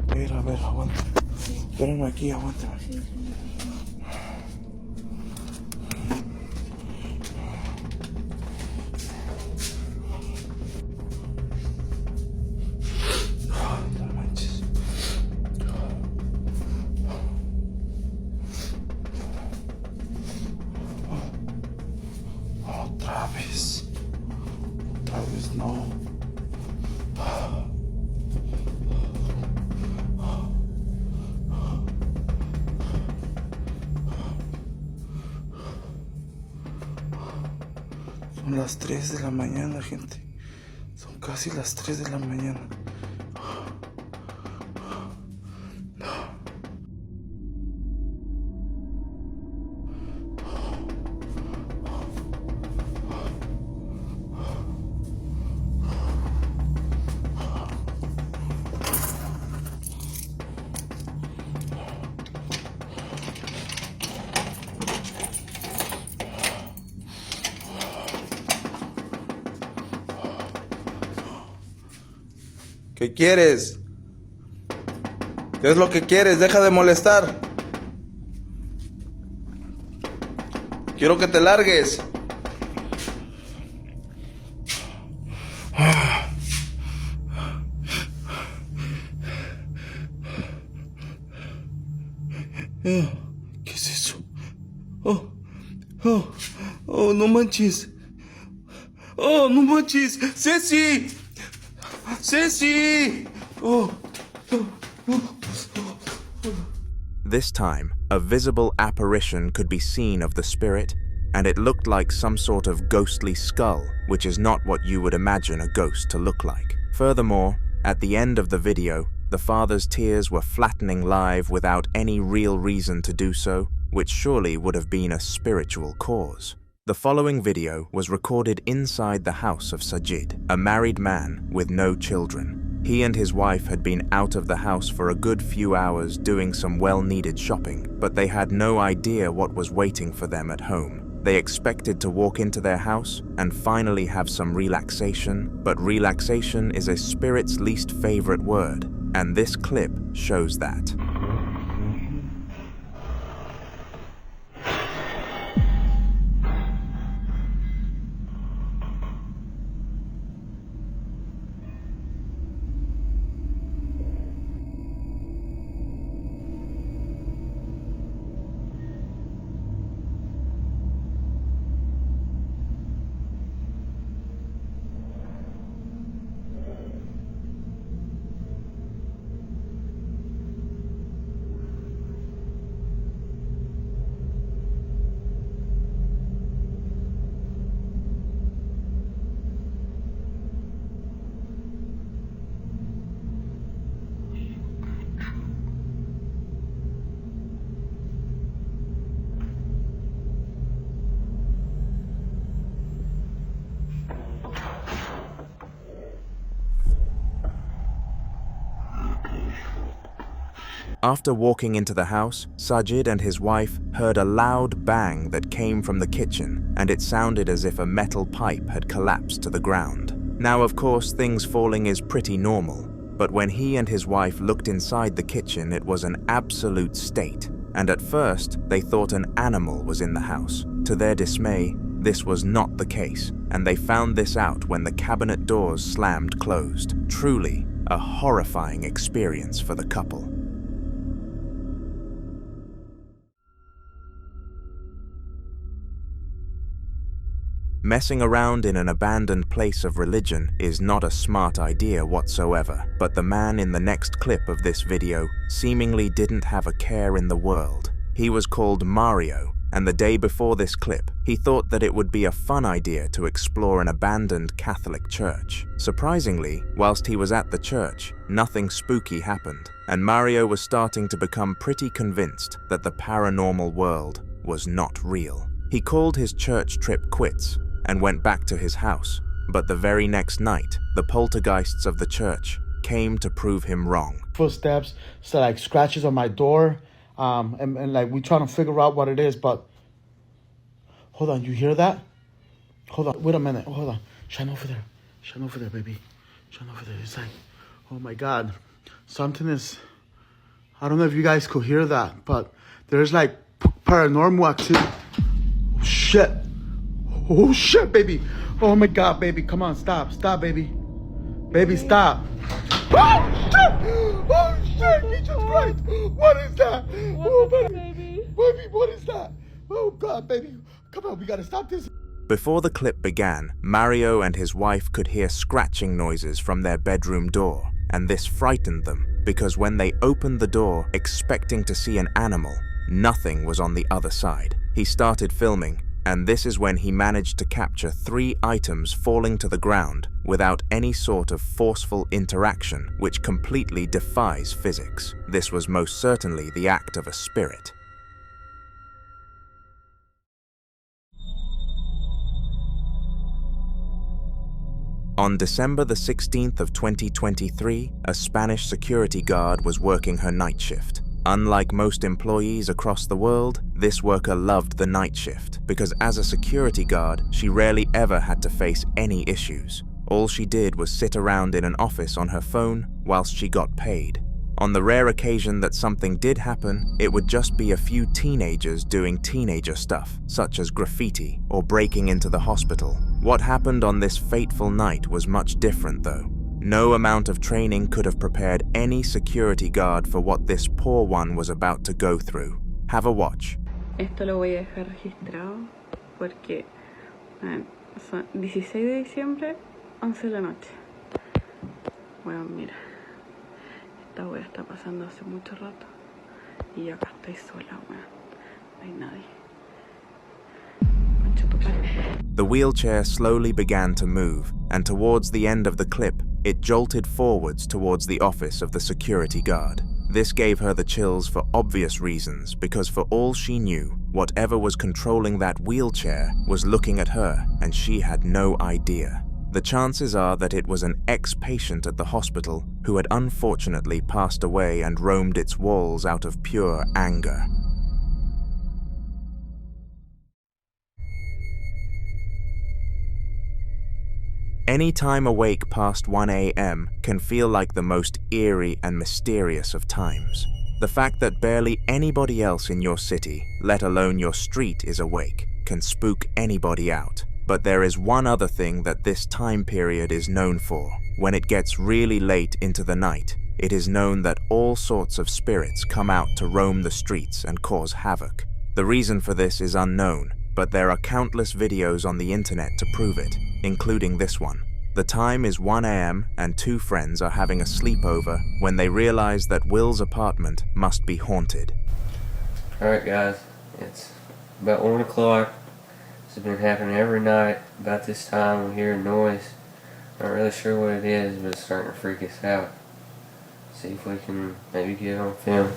A ver, aguanta. Espérame aquí, aguántame. No manches. Otra vez no. Son las 3 de la mañana, gente. Son casi las 3 de la mañana. ¿Qué quieres? ¿Qué es lo que quieres? Deja de molestar. Quiero que te largues. ¿Qué es eso? Oh, no manches. Oh, no manches. ¡Ceci! ¡Ceci! This time, a visible apparition could be seen of the spirit, and it looked like some sort of ghostly skull, which is not what you would imagine a ghost to look like. Furthermore, at the end of the video, the father's tears were flattening live without any real reason to do so, which surely would have been a spiritual cause. The following video was recorded inside the house of Sajid, a married man with no children. He and his wife had been out of the house for a good few hours doing some well-needed shopping, but they had no idea what was waiting for them at home. They expected to walk into their house and finally have some relaxation, but relaxation is a spirit's least favorite word, and this clip shows that. After walking into the house, Sajid and his wife heard a loud bang that came from the kitchen, and it sounded as if a metal pipe had collapsed to the ground. Now, of course, things falling is pretty normal, but when he and his wife looked inside the kitchen, it was an absolute state, and at first, they thought an animal was in the house. To their dismay, this was not the case, and they found this out when the cabinet doors slammed closed. Truly, a horrifying experience for the couple. Messing around in an abandoned place of religion is not a smart idea whatsoever, but the man in the next clip of this video seemingly didn't have a care in the world. He was called Mario, and the day before this clip, he thought that it would be a fun idea to explore an abandoned Catholic church. Surprisingly, whilst he was at the church, nothing spooky happened, and Mario was starting to become pretty convinced that the paranormal world was not real. He called his church trip quits and went back to his house, but the very next night, the poltergeists of the church came to prove him wrong. Footsteps, so like scratches on my door. And like we trying to figure out what it is, but hold on, you hear that? Hold on, wait a minute, hold on. Shine over there, baby. Shine over there. It's like, oh my God, something is. I don't know if you guys could hear that, but there's like paranormal activity. Oh shit, baby. Oh my God, baby, come on, stop, baby, stop. Oh shit, Jesus Christ! What is that? Oh, baby, what is that? Oh God, baby, come on, we gotta stop this. Before the clip began, Mario and his wife could hear scratching noises from their bedroom door, and this frightened them, because when they opened the door expecting to see an animal, nothing was on the other side. He started filming, and this is when he managed to capture 3 items falling to the ground without any sort of forceful interaction, which completely defies physics. This was most certainly the act of a spirit. On December the 16th of 2023, a Spanish security guard was working her night shift. Unlike most employees across the world, this worker loved the night shift because as a security guard, she rarely ever had to face any issues. All she did was sit around in an office on her phone whilst she got paid. On the rare occasion that something did happen, it would just be a few teenagers doing teenager stuff, such as graffiti or breaking into the hospital. What happened on this fateful night was much different though. No amount of training could have prepared any security guard for what this poor one was about to go through. Have a watch. Esto lo voy a dejar registrado porque son 16 de diciembre, 11 de la noche. Bueno, mira, esta wea está pasando hace mucho rato y yo acá estoy sola, weón. No hay nadie. The wheelchair slowly began to move, and towards the end of the clip, it jolted forwards towards the office of the security guard. This gave her the chills for obvious reasons, because for all she knew, whatever was controlling that wheelchair was looking at her, and she had no idea. The chances are that it was an ex-patient at the hospital who had unfortunately passed away and roamed its walls out of pure anger. Any time awake past 1 a.m. can feel like the most eerie and mysterious of times. The fact that barely anybody else in your city, let alone your street, is awake can spook anybody out. But there is one other thing that this time period is known for. When it gets really late into the night, it is known that all sorts of spirits come out to roam the streets and cause havoc. The reason for this is unknown, but there are countless videos on the internet to prove it, including this one. The time is 1 a.m. and 2 friends are having a sleepover when they realize that Will's apartment must be haunted. Alright guys, it's about 1 o'clock. This has been happening every night. About this time we hear a noise. Not really sure what it is, but it's starting to freak us out. See if we can maybe get it on film.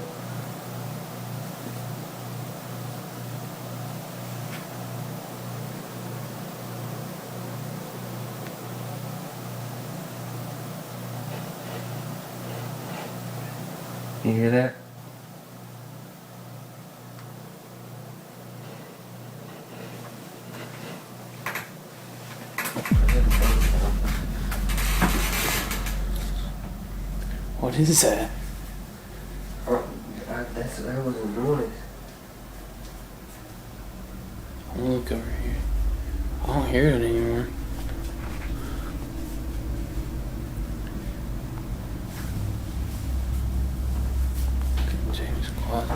You hear that? What is that? Oh, that was a noise. I'll look over here. I don't hear it anymore. Continues quiet.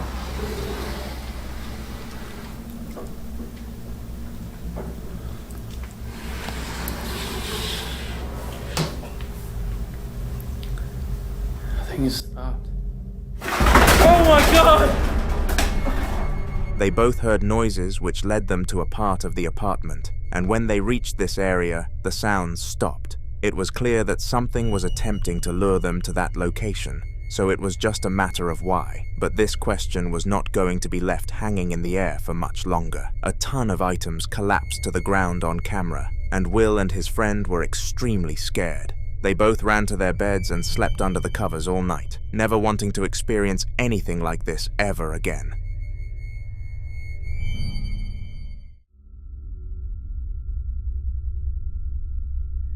Oh my god! They both heard noises which led them to a part of the apartment, and when they reached this area, the sounds stopped. It was clear that something was attempting to lure them to that location, so it was just a matter of why. But this question was not going to be left hanging in the air for much longer. A ton of items collapsed to the ground on camera, and Will and his friend were extremely scared. They both ran to their beds and slept under the covers all night, never wanting to experience anything like this ever again.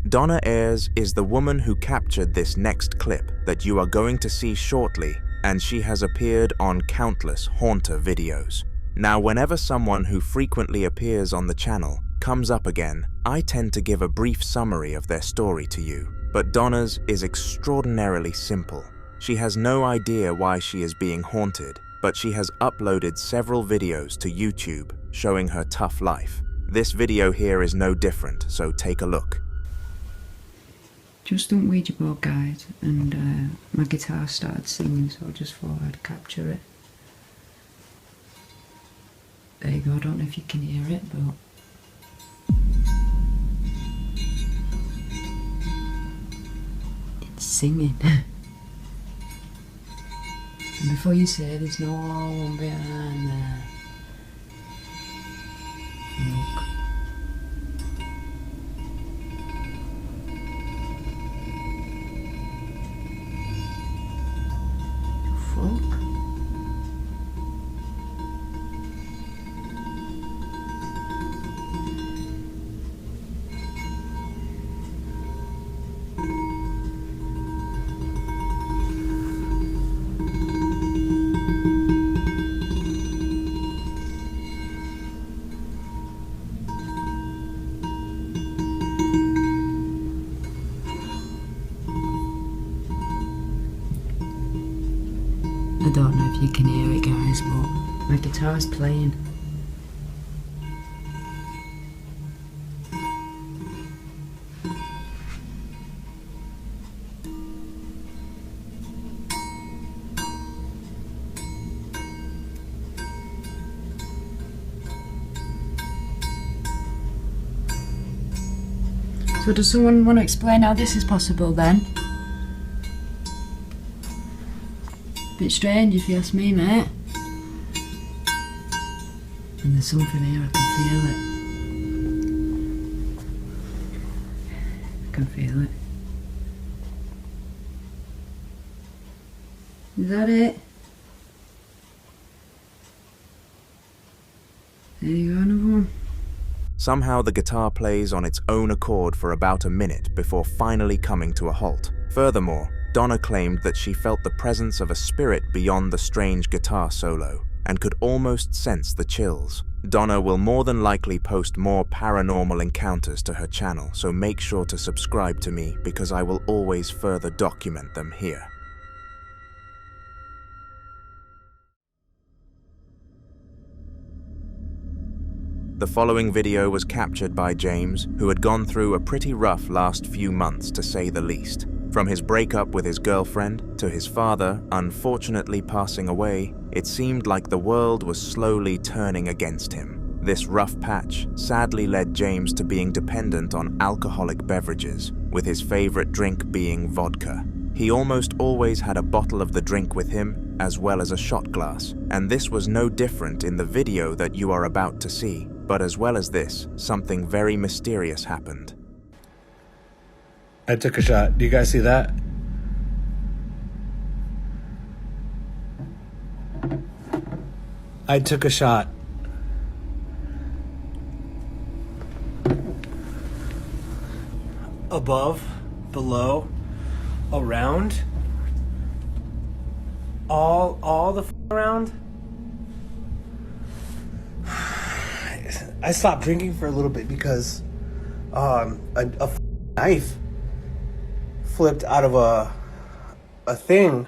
Donna Ayres is the woman who captured this next clip that you are going to see shortly, and she has appeared on countless haunter videos. Now, whenever someone who frequently appears on the channel comes up again, I tend to give a brief summary of their story to you, but Donna's is extraordinarily simple. She has no idea why she is being haunted, but she has uploaded several videos to YouTube showing her tough life. This video here is no different, so take a look. Just done Ouija board, guys, and my guitar started singing, so I just thought I'd capture it. There you go, I don't know if you can hear it, but... it's singing. And before you say there's no one behind there. Look. Fuck. I don't know if you can hear it, guys, but my guitar's playing. So does someone want to explain how this is possible then? Bit strange if you ask me, mate. And there's something here, I can feel it. I can feel it. Is that it? There you go, another one. Somehow the guitar plays on its own accord for about a minute before finally coming to a halt. Furthermore, Donna claimed that she felt the presence of a spirit beyond the strange guitar solo and could almost sense the chills. Donna will more than likely post more paranormal encounters to her channel, so make sure to subscribe to me because I will always further document them here. The following video was captured by James, who had gone through a pretty rough last few months to say the least. From his breakup with his girlfriend to his father unfortunately passing away, it seemed like the world was slowly turning against him. This rough patch sadly led James to being dependent on alcoholic beverages, with his favorite drink being vodka. He almost always had a bottle of the drink with him, as well as a shot glass, and this was no different in the video that you are about to see. But as well as this, something very mysterious happened. I took a shot. Do you guys see that? I took a shot. Above, below, around, all the around. I stopped drinking for a little bit because a knife flipped out of a thing.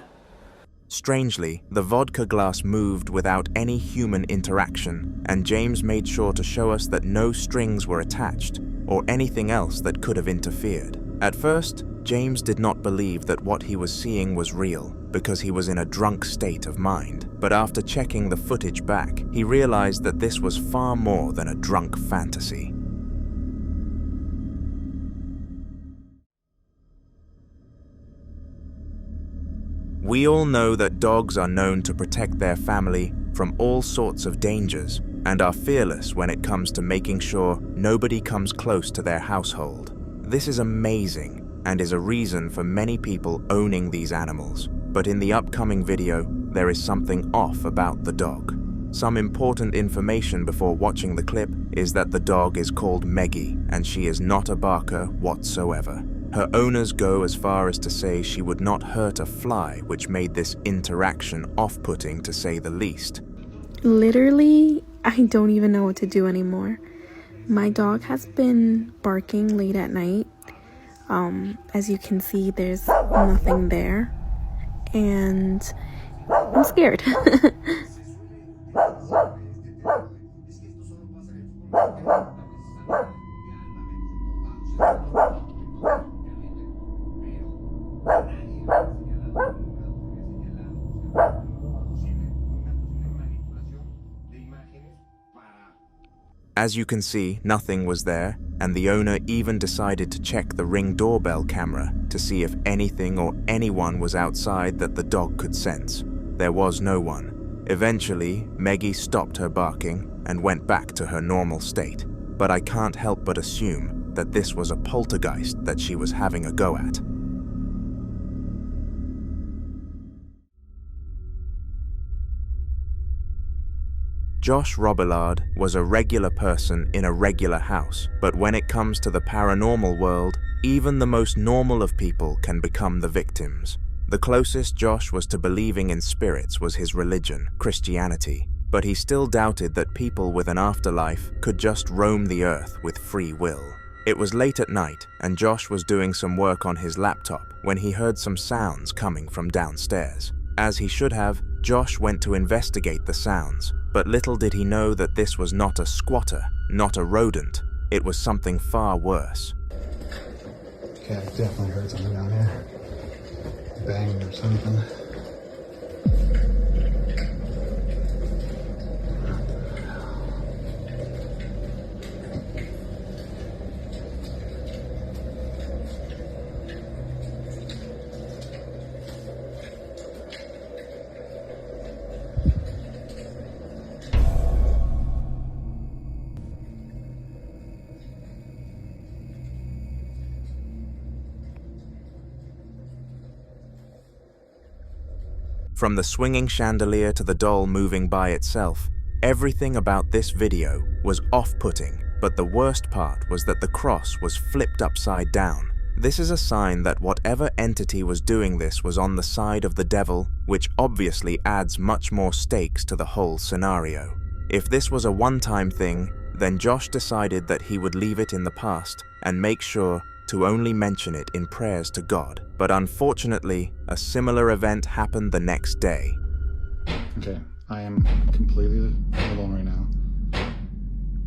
Strangely, the vodka glass moved without any human interaction, and James made sure to show us that no strings were attached or anything else that could have interfered. At first, James did not believe that what he was seeing was real because he was in a drunk state of mind. But after checking the footage back, he realized that this was far more than a drunk fantasy. We all know that dogs are known to protect their family from all sorts of dangers and are fearless when it comes to making sure nobody comes close to their household. This is amazing and is a reason for many people owning these animals. But in the upcoming video, there is something off about the dog. Some important information before watching the clip is that the dog is called Meggie and she is not a barker whatsoever. Her owners go as far as to say she would not hurt a fly, which made this interaction off-putting to say the least. Literally, I don't even know what to do anymore. My dog has been barking late at night. As you can see, there's nothing there. And I'm scared. As you can see, nothing was there, and the owner even decided to check the Ring doorbell camera to see if anything or anyone was outside that the dog could sense. There was no one. Eventually, Meggie stopped her barking and went back to her normal state, but I can't help but assume that this was a poltergeist that she was having a go at. Josh Robillard was a regular person in a regular house, but when it comes to the paranormal world, even the most normal of people can become the victims. The closest Josh was to believing in spirits was his religion, Christianity, but he still doubted that people with an afterlife could just roam the earth with free will. It was late at night, and Josh was doing some work on his laptop when he heard some sounds coming from downstairs. As he should have, Josh went to investigate the sounds, but little did he know that this was not a squatter, not a rodent. It was something far worse. Okay, I definitely heard something down here. Banging or something. From the swinging chandelier to the doll moving by itself, everything about this video was off-putting, but the worst part was that the cross was flipped upside down. This is a sign that whatever entity was doing this was on the side of the devil, which obviously adds much more stakes to the whole scenario. If this was a one-time thing, then Josh decided that he would leave it in the past and make sure to only mention it in prayers to God. But unfortunately, a similar event happened the next day. Okay, I am completely alone right now.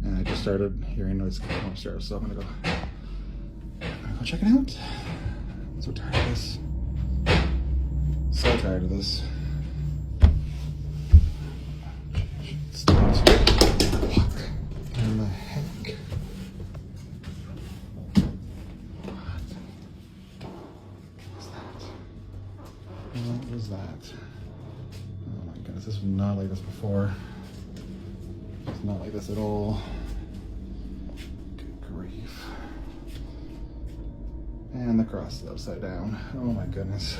And I just started hearing noise coming upstairs, so I'm gonna go check it out. I'm so tired of this. So tired of this. What in the heck? What was that? Oh my goodness, this was not like this before. It's not like this at all. Good grief. And the cross is upside down. Oh my goodness.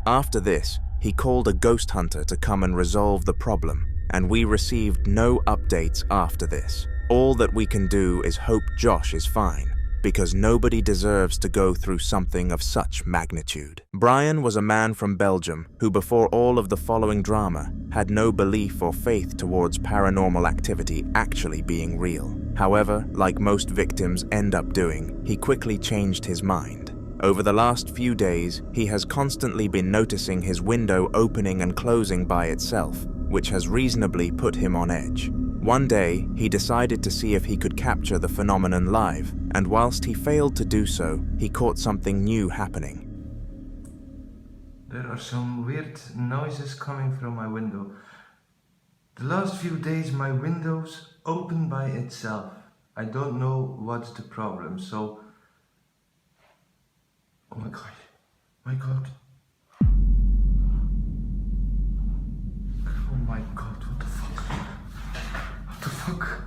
After this, he called a ghost hunter to come and resolve the problem, and we received no updates after this. All that we can do is hope Josh is fine, because nobody deserves to go through something of such magnitude. Brian was a man from Belgium who, before all of the following drama, had no belief or faith towards paranormal activity actually being real. However, like most victims end up doing, he quickly changed his mind. Over the last few days, he has constantly been noticing his window opening and closing by itself, which has reasonably put him on edge. One day, he decided to see if he could capture the phenomenon live, and whilst he failed to do so, he caught something new happening. There are some weird noises coming from my window. The last few days my windows open by itself. I don't know what's the problem, so... Oh my god. My god. Oh my god, what the fuck? What the fuck?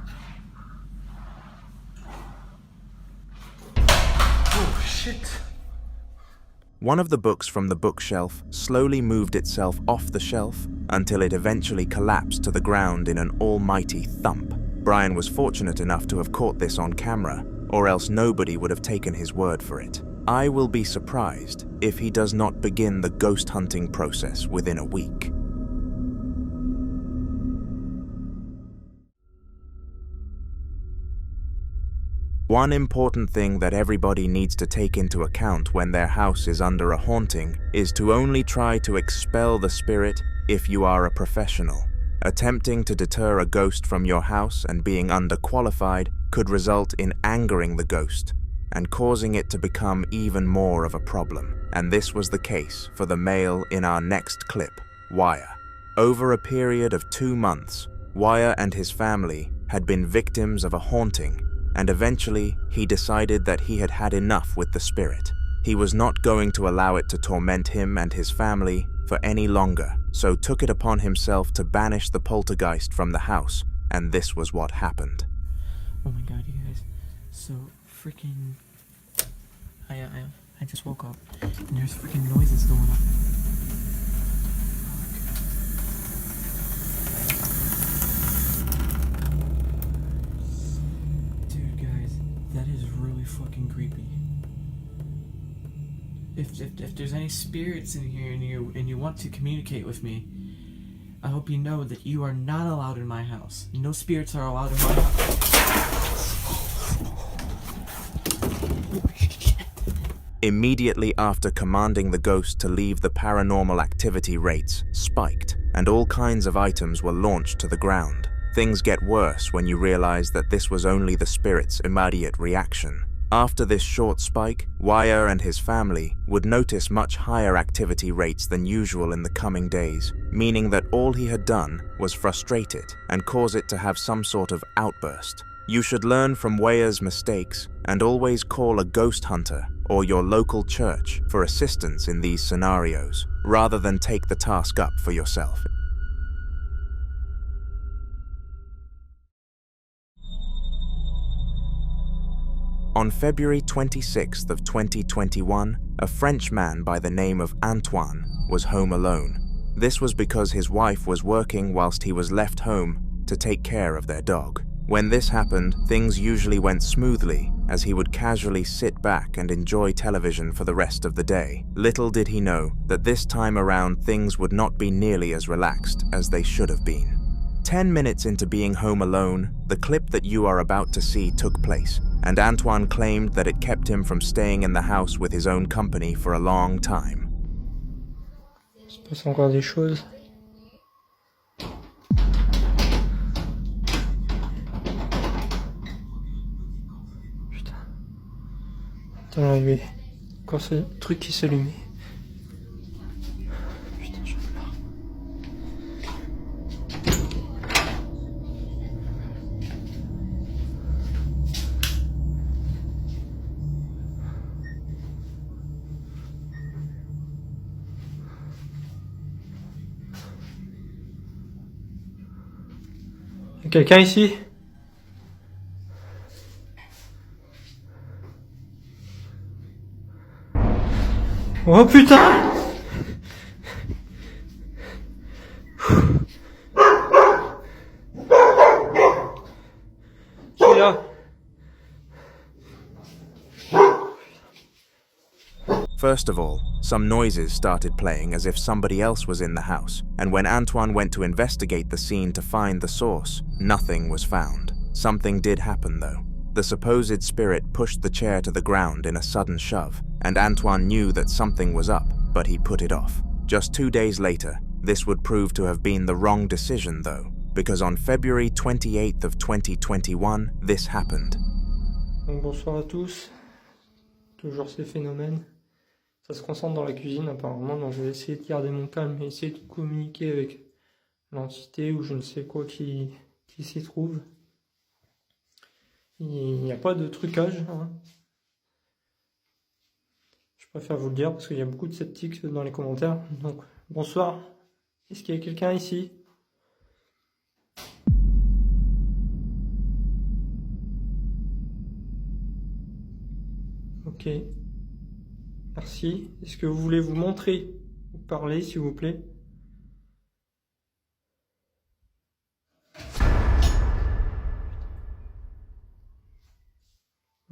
Oh shit. One of the books from the bookshelf slowly moved itself off the shelf until it eventually collapsed to the ground in an almighty thump. Brian was fortunate enough to have caught this on camera, or else nobody would have taken his word for it. I will be surprised if he does not begin the ghost hunting process within a week. One important thing that everybody needs to take into account when their house is under a haunting is to only try to expel the spirit if you are a professional. Attempting to deter a ghost from your house and being underqualified could result in angering the ghost and causing it to become even more of a problem. And this was the case for the male in our next clip, Wire. Over a period of 2 months, Wire and his family had been victims of a haunting, and eventually he decided that he had had enough with the spirit. He was not going to allow it to torment him and his family for any longer, so took it upon himself to banish the poltergeist from the house, and this was what happened. Oh my god, you guys. So freaking... I just woke up, and there's freaking noises going on. Dude, guys, that is really fucking creepy. If there's any spirits in here and you want to communicate with me, I hope you know that you are not allowed in my house. No spirits are allowed in my house. Immediately after commanding the ghost to leave, the paranormal activity rates spiked, and all kinds of items were launched to the ground. Things get worse when you realize that this was only the spirit's immediate reaction. After this short spike, Wire and his family would notice much higher activity rates than usual in the coming days, meaning that all he had done was frustrate it and cause it to have some sort of outburst. You should learn from Wire's mistakes and always call a ghost hunter or your local church for assistance in these scenarios, rather than take the task up for yourself. On February 26th of 2021, a French man by the name of Antoine was home alone. This was because his wife was working whilst he was left home to take care of their dog. When this happened, things usually went smoothly, as he would casually sit back and enjoy television for the rest of the day. Little did he know that this time around things would not be nearly as relaxed as they should have been. 10 minutes into being home alone, the clip that you are about to see took place, and Antoine claimed that it kept him from staying in the house with his own company for a long time. Il se passe encore des choses. Putain, là, il y avait encore ce truc qui s'allumait. Putain, j'en ai marre. Y'a quelqu'un ici? Oh putain! Qui est là? First of all, some noises started playing as if somebody else was in the house, and when Antoine went to investigate the scene to find the source, nothing was found. Something did happen though. The supposed spirit pushed the chair to the ground in a sudden shove, and Antoine knew that something was up, but he put it off. Just 2 days later, this would prove to have been the wrong decision though. because on February 28th of 2021, this happened. Donc bonsoir à tous. Toujours ces phénomènes. Ça se concentre dans la cuisine apparemment, donc je vais essayer de garder mon calme et essayer de communiquer avec l'entité ou je ne sais quoi qui s'y trouve. Il n'y a pas de trucage, hein. Je préfère vous le dire parce qu'il y a beaucoup de sceptiques dans les commentaires. Donc bonsoir. Est-ce qu'il y a quelqu'un ici? Ok. Merci. Est-ce que vous voulez vous montrer ou parler, s'il vous plaît?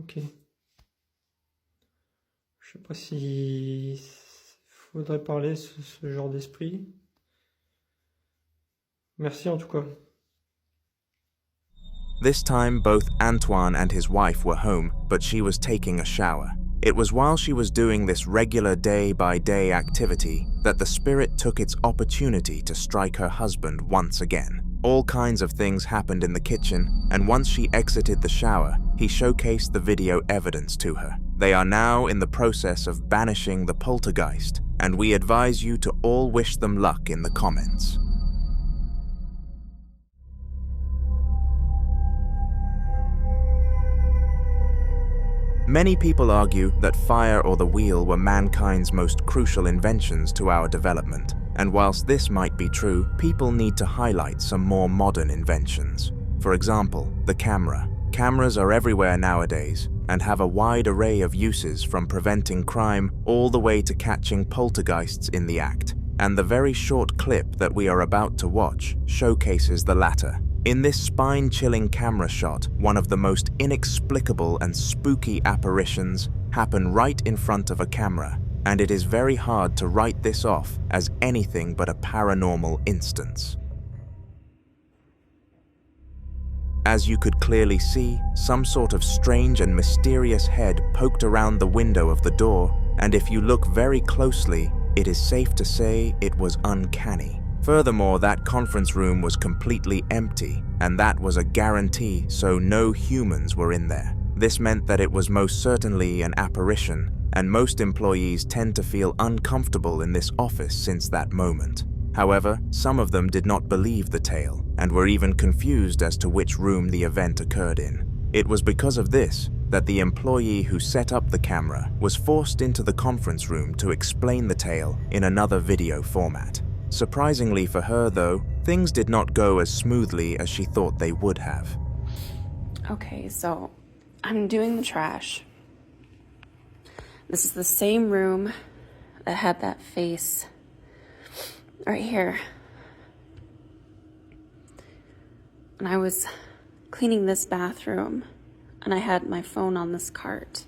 Ok. Je sais pas si faudrait parler ce genre d'esprit. Merci en tout cas. This time, both Antoine and his wife were home, but she was taking a shower. It was while she was doing this regular day-by-day activity that the spirit took its opportunity to strike her husband once again. All kinds of things happened in the kitchen, and once she exited the shower, he showcased the video evidence to her. They are now in the process of banishing the poltergeist, and we advise you to all wish them luck in the comments. Many people argue that fire or the wheel were mankind's most crucial inventions to our development, and whilst this might be true, people need to highlight some more modern inventions. For example, the camera. Cameras are everywhere nowadays and have a wide array of uses from preventing crime all the way to catching poltergeists in the act, and the very short clip that we are about to watch showcases the latter. In this spine-chilling camera shot, one of the most inexplicable and spooky apparitions happen right in front of a camera, and it is very hard to write this off as anything but a paranormal instance. As you could clearly see, some sort of strange and mysterious head poked around the window of the door, and if you look very closely, it is safe to say it was uncanny. Furthermore, that conference room was completely empty, and that was a guarantee, so no humans were in there. This meant that it was most certainly an apparition, and most employees tend to feel uncomfortable in this office since that moment. However, some of them did not believe the tale, and were even confused as to which room the event occurred in. It was because of this that the employee who set up the camera was forced into the conference room to explain the tale in another video format. Surprisingly for her, though, things did not go as smoothly as she thought they would have. Okay, so I'm doing the trash. This is the same room that had that face right here. And I was cleaning this bathroom and I had my phone on this cart.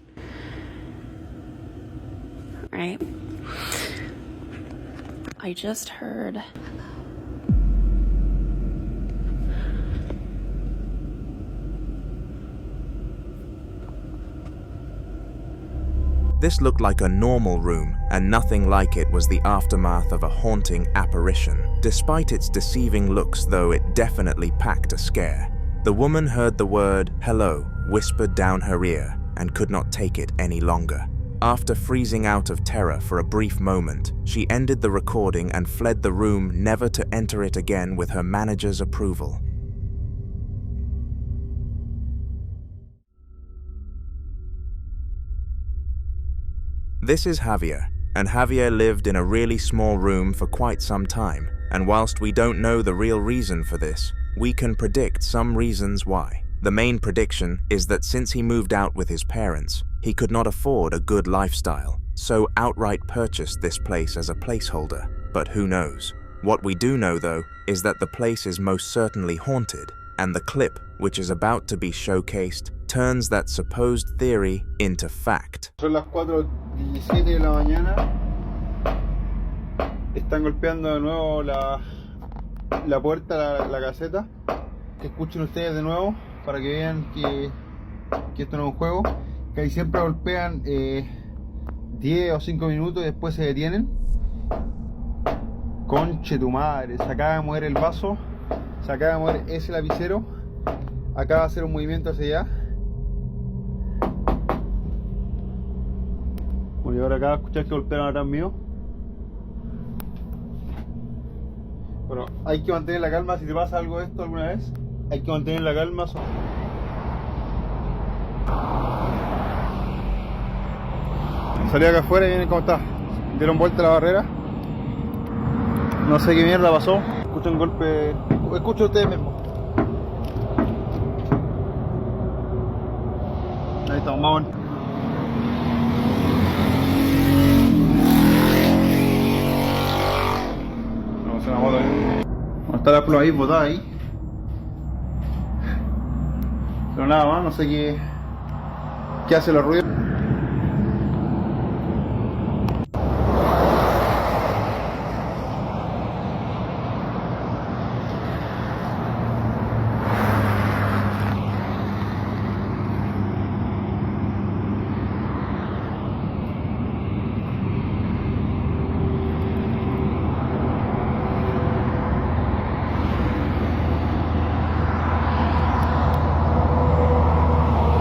Right? I just heard This looked like a normal room, and nothing like it was the aftermath of a haunting apparition. Despite its deceiving looks, though, it definitely packed a scare. The woman heard the word "hello" whispered down her ear and could not take it any longer. After freezing out of terror for a brief moment, she ended the recording and fled the room, never to enter it again with her manager's approval. This is Javier, and Javier lived in a really small room for quite some time, and whilst we don't know the real reason for this, we can predict some reasons why. The main prediction is that since he moved out with his parents, he could not afford a good lifestyle, so outright purchased this place as a placeholder, but who knows. What we do know, though, is that the place is most certainly haunted, and the clip, which is about to be showcased, turns that supposed theory into fact. Son las 4:17 de la mañana. Están golpeando de nuevo la puerta, la caseta. Que escuchen ustedes de nuevo para que vean que esto no es un juego. Que ahí siempre golpean 10 o 5 minutos y después se detienen. Conche tu madre, se acaba de mover el vaso. Se acaba de mover ese lapicero. Acaba de hacer un movimiento hacia allá. Bueno, y ahora acaba de escuchar que golpearon atrás mío. Bueno, hay que mantener la calma. Si te pasa algo de esto alguna vez, hay que mantener la calma. Salí acá afuera y miren cómo está. Dieron vuelta la barrera. No sé qué mierda pasó. Escucho un golpe. Escucho ustedes mismos. Ahí estamos, vamos. Vamos a hacer una moto ahí. Bueno, está la pluma ahí, botada ahí. Pero nada más, no sé qué hace los ruidos.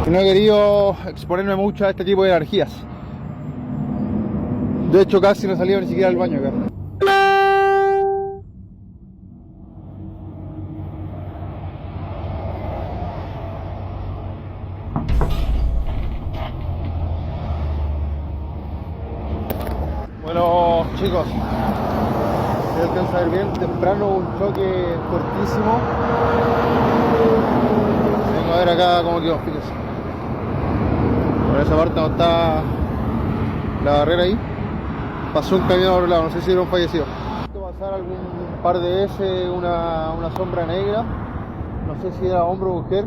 No he querido exponerme mucho a este tipo de energías. De hecho, casi no salía ni siquiera al baño acá. Bueno, chicos, si alcanza a ver bien, temprano un choque fuertísimo. Vengo a ver acá cómo quedó, fíjense. Por esa parte donde está la barrera ahí, pasó un camión a otro lado, no sé si era un fallecido. Pasar algún par de veces una sombra negra, no sé si era hombre o mujer,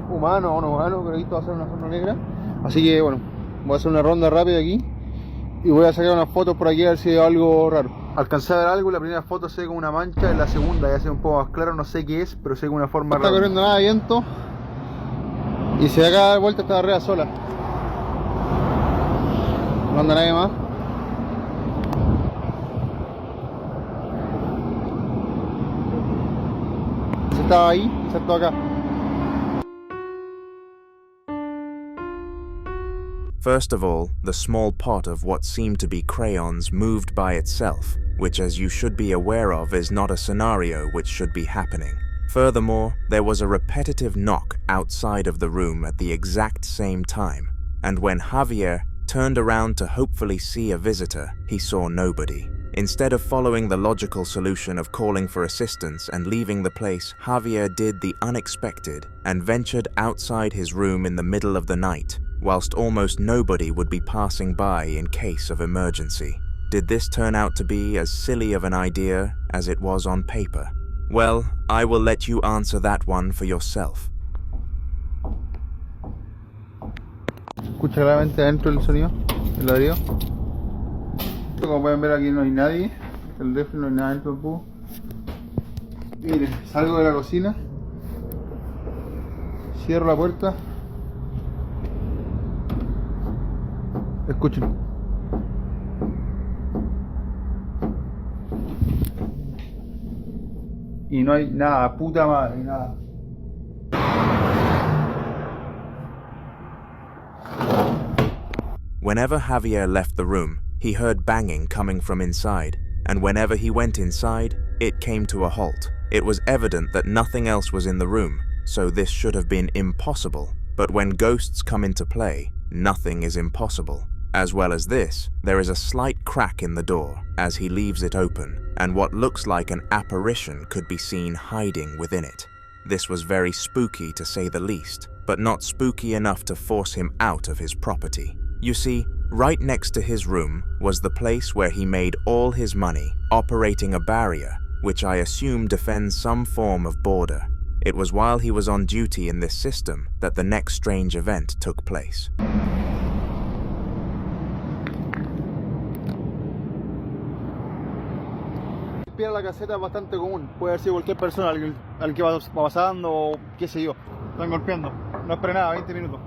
humano o no humano, pero esto va a ser una sombra negra. Así que bueno, voy a hacer una ronda rápida aquí y voy a sacar unas fotos por aquí a ver si veo algo raro. Alcancé a ver algo, la primera foto se ve como una mancha, en la segunda ya se ve un poco más claro, no sé qué es, pero se ve como una forma rara. No está corriendo nada de viento y se va a dar vuelta esta barrera sola. No anda nadie más. Se estaba ahí, se está acá. First of all, the small pot of what seemed to be crayons moved by itself, which, as you should be aware of, is not a scenario which should be happening. Furthermore, there was a repetitive knock outside of the room at the exact same time, and when Javier turned around to hopefully see a visitor, he saw nobody. Instead of following the logical solution of calling for assistance and leaving the place, Javier did the unexpected and ventured outside his room in the middle of the night, whilst almost nobody would be passing by in case of emergency. Did this turn out to be as silly of an idea as it was on paper? Well, I will let you answer that one for yourself. Escucha claramente adentro el sonido, el ladrido. Como pueden ver, aquí no hay nadie. El refri no hay nada dentro del cubo. Miren, salgo de la cocina, cierro la puerta. Escuchen. Y no hay nada, puta madre, nada. Whenever Javier left the room, he heard banging coming from inside, and whenever he went inside, it came to a halt. It was evident that nothing else was in the room, so this should have been impossible. But when ghosts come into play, nothing is impossible. As well as this, there is a slight crack in the door as he leaves it open, and what looks like an apparition could be seen hiding within it. This was very spooky to say the least, but not spooky enough to force him out of his property. You see, right next to his room was the place where he made all his money, operating a barrier, which I assume defends some form of border. It was while he was on duty in this system that the next strange event took place. Limpiar la caseta es bastante común, puede haber sido cualquier persona, al que va pasando o qué sé yo. Están golpeando, no esperé nada, 20 minutos.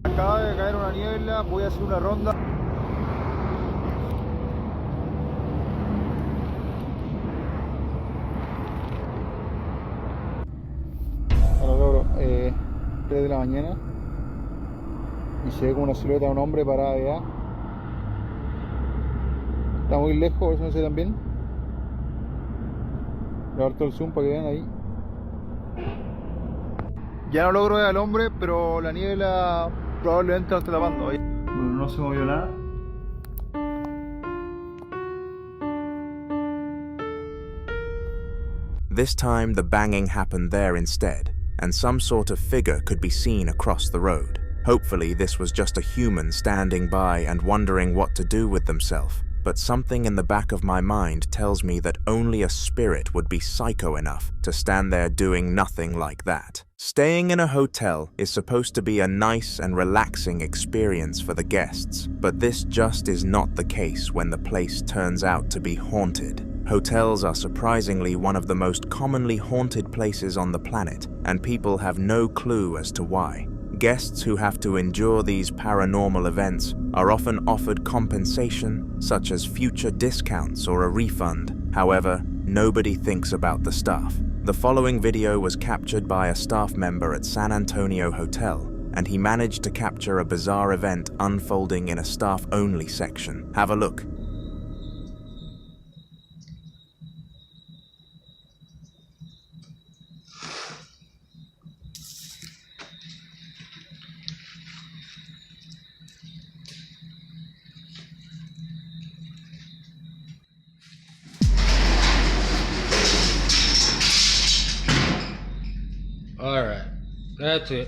Acaba de caer una niebla, voy a hacer una ronda. 3 de la mañana y se ve como una silueta de un hombre parada allá. Está muy lejos, por eso no se ve tan bien. Voy a dar todo el zoom para que vean ahí. Ya no logro ver al hombre, pero la niebla probablemente lo está tapando. No se movió nada. This time the banging happened there instead, and some sort of figure could be seen across the road. Hopefully this was just a human standing by and wondering what to do with themselves, but something in the back of my mind tells me that only a spirit would be psycho enough to stand there doing nothing like that. Staying in a hotel is supposed to be a nice and relaxing experience for the guests, but this just is not the case when the place turns out to be haunted. Hotels are surprisingly one of the most commonly haunted places on the planet, and people have no clue as to why. Guests who have to endure these paranormal events are often offered compensation, such as future discounts or a refund. However, nobody thinks about the staff. The following video was captured by a staff member at San Antonio Hotel, and he managed to capture a bizarre event unfolding in a staff-only section. Have a look. Alright, that's it.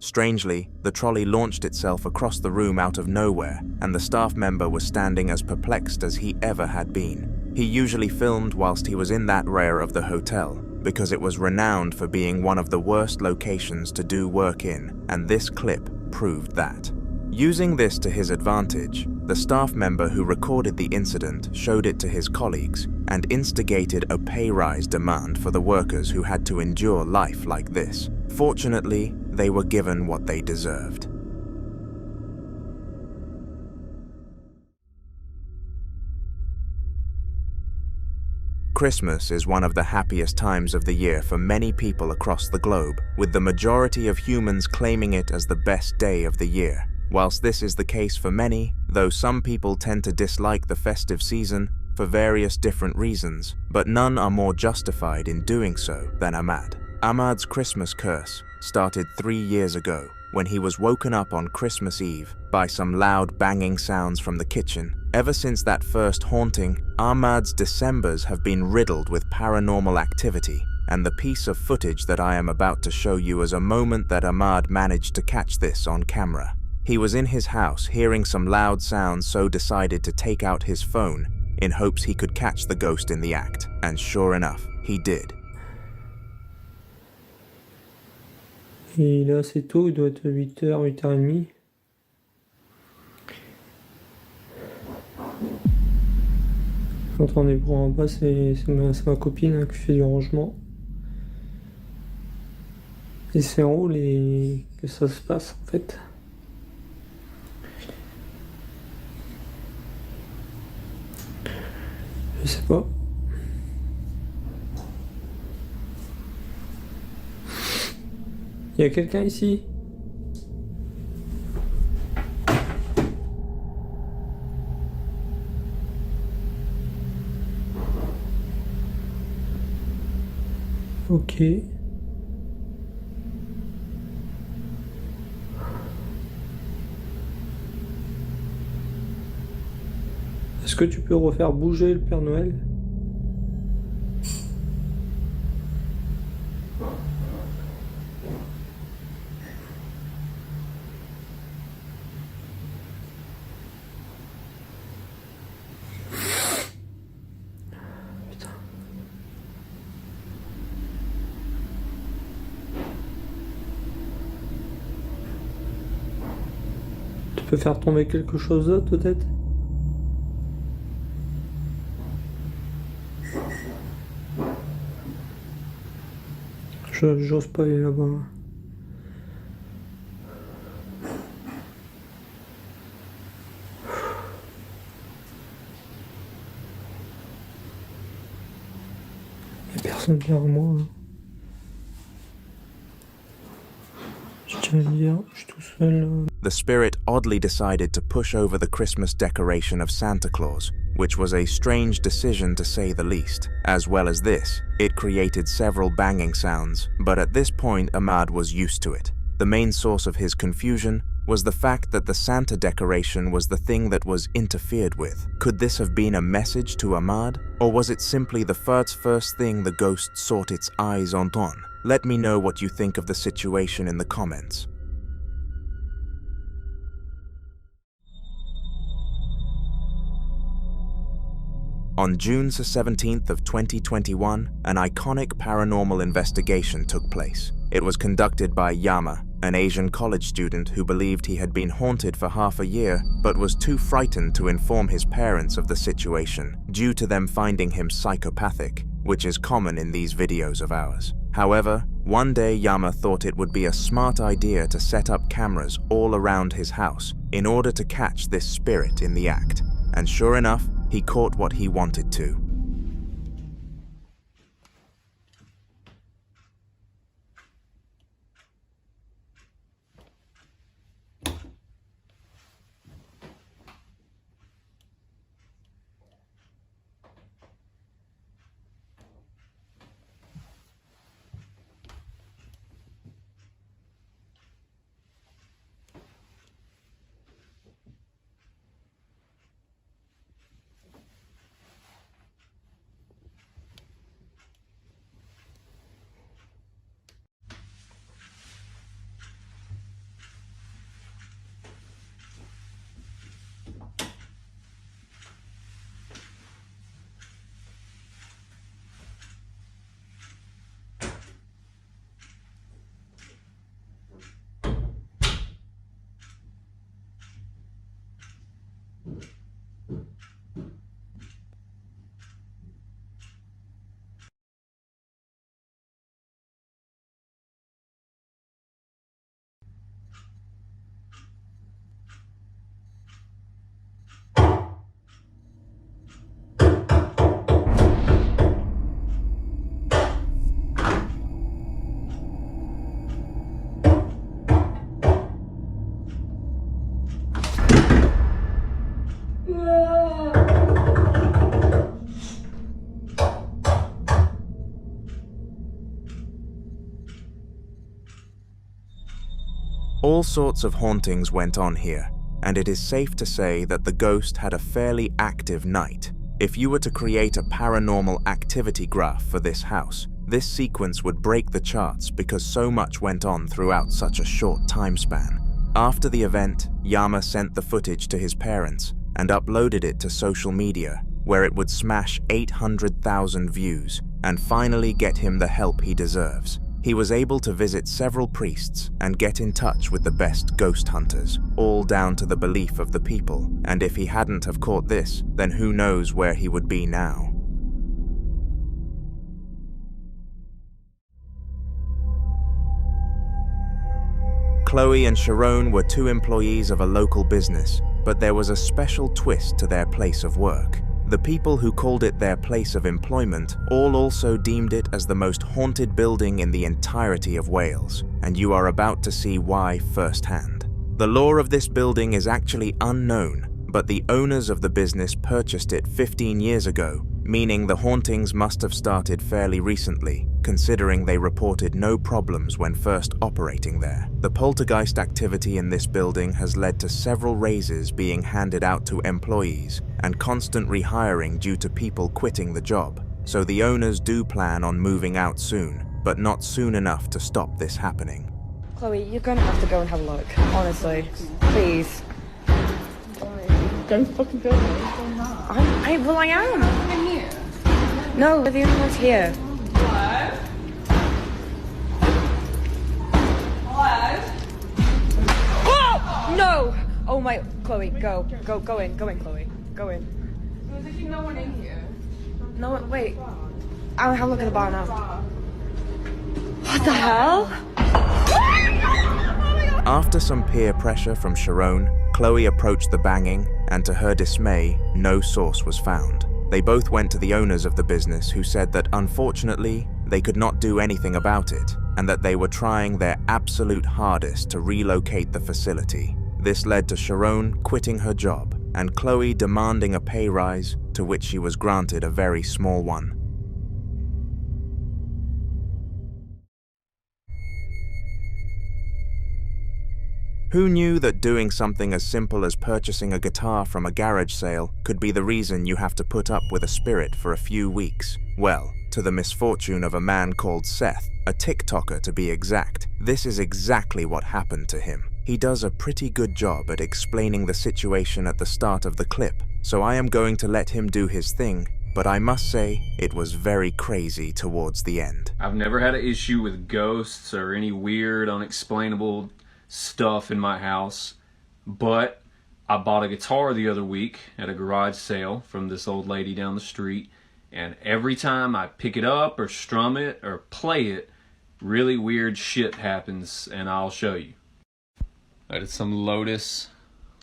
Strangely, the trolley launched itself across the room out of nowhere, and the staff member was standing as perplexed as he ever had been. He usually filmed whilst he was in that area of the hotel, because it was renowned for being one of the worst locations to do work in, and this clip proved that. Using this to his advantage, the staff member who recorded the incident showed it to his colleagues and instigated a pay rise demand for the workers who had to endure life like this. Fortunately, they were given what they deserved. Christmas is one of the happiest times of the year for many people across the globe, with the majority of humans claiming it as the best day of the year. Whilst this is the case for many, though some people tend to dislike the festive season for various different reasons, but none are more justified in doing so than Ahmad. Ahmad's Christmas curse started 3 years ago when he was woken up on Christmas Eve by some loud banging sounds from the kitchen. Ever since that first haunting, Ahmad's Decembers have been riddled with paranormal activity, and the piece of footage that I am about to show you is a moment that Ahmad managed to catch this on camera. He was in his house hearing some loud sounds, so decided to take out his phone in hopes he could catch the ghost in the act, and sure enough, he did. Et il est assez tôt, il doit être 8h, 8h30. J'entends des bruits en bas, c'est ma copine hein, qui fait du rangement. Et c'est en haut que ça se passe en fait. Je sais pas. Il y a quelqu'un ici? Ok. Est-ce que tu peux refaire bouger le Père Noël? Tu peux faire tomber quelque chose d'autre peut-être? J'ose pas aller là-bas. Y a personne derrière moi. Hein. Je tiens à le dire, je suis tout seul. The spirit oddly decided to push over the Christmas decoration of Santa Claus, which was a strange decision to say the least. As well as this, it created several banging sounds, but at this point Ahmad was used to it. The main source of his confusion was the fact that the Santa decoration was the thing that was interfered with. Could this have been a message to Ahmad? Or was it simply the first thing the ghost sought its eyes on? Let me know what you think of the situation in the comments. On June 17th of 2021, an iconic paranormal investigation took place. It was conducted by Yama, an Asian college student who believed he had been haunted for half a year, but was too frightened to inform his parents of the situation, due to them finding him psychopathic, which is common in these videos of ours. However, one day Yama thought it would be a smart idea to set up cameras all around his house in order to catch this spirit in the act. And sure enough, he caught what he wanted to. All sorts of hauntings went on here, and it is safe to say that the ghost had a fairly active night. If you were to create a paranormal activity graph for this house, this sequence would break the charts because so much went on throughout such a short time span. After the event, Yama sent the footage to his parents and uploaded it to social media, where it would smash 800,000 views and finally get him the help he deserves. He was able to visit several priests and get in touch with the best ghost hunters, all down to the belief of the people, and if he hadn't have caught this, then who knows where he would be now. Chloe and Sharon were two employees of a local business, but there was a special twist to their place of work. The people who called it their place of employment all also deemed it as the most haunted building in the entirety of Wales, and you are about to see why firsthand. The lore of this building is actually unknown, but the owners of the business purchased it 15 years ago, meaning the hauntings must have started fairly recently, considering they reported no problems when first operating there. The poltergeist activity in this building has led to several raises being handed out to employees and constant rehiring due to people quitting the job, so the owners do plan on moving out soon, but not soon enough to stop this happening. Chloe, you're gonna have to go and have a look, honestly. Please. Don't fucking go there. Well, I am. I'm here. No, we're the only ones here. Hello? Hello? Oh! No! Oh my, Chloe, go in, Chloe. Go in. There's actually no one in here. No, wait. I'll have a look at the bar now. What the hell? After some peer pressure from Sharon, Chloe approached the banging, and to her dismay, no source was found. They both went to the owners of the business, who said that unfortunately, they could not do anything about it, and that they were trying their absolute hardest to relocate the facility. This led to Sharon quitting her job, and Chloe demanding a pay rise, to which she was granted a very small one. Who knew that doing something as simple as purchasing a guitar from a garage sale could be the reason you have to put up with a spirit for a few weeks? Well, to the misfortune of a man called Seth, a TikToker to be exact, this is exactly what happened to him. He does a pretty good job at explaining the situation at the start of the clip, so I am going to let him do his thing, but I must say, it was very crazy towards the end. I've never had an issue with ghosts or any weird, unexplainable stuff in my house, but I bought a guitar the other week at a garage sale from this old lady down the street, and every time I pick it up or strum it or play it, really weird shit happens, and I'll show you. That is some Lotus,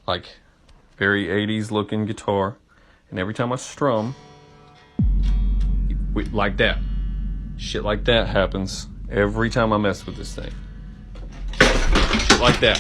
like very 80s looking guitar, and every time I strum, like that, shit like that happens every time I mess with this thing. Like that.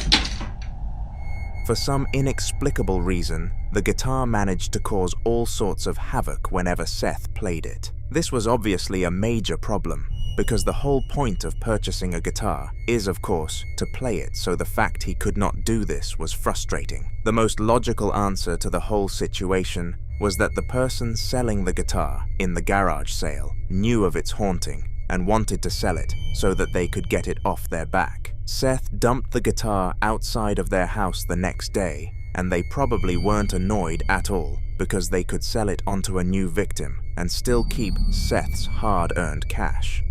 For some inexplicable reason, the guitar managed to cause all sorts of havoc whenever Seth played it. This was obviously a major problem, because the whole point of purchasing a guitar is, of course, to play it, so the fact he could not do this was frustrating. The most logical answer to the whole situation was that the person selling the guitar in the garage sale knew of its haunting and wanted to sell it so that they could get it off their back. Seth dumped the guitar outside of their house the next day, and they probably weren't annoyed at all because they could sell it onto a new victim and still keep Seth's hard-earned cash.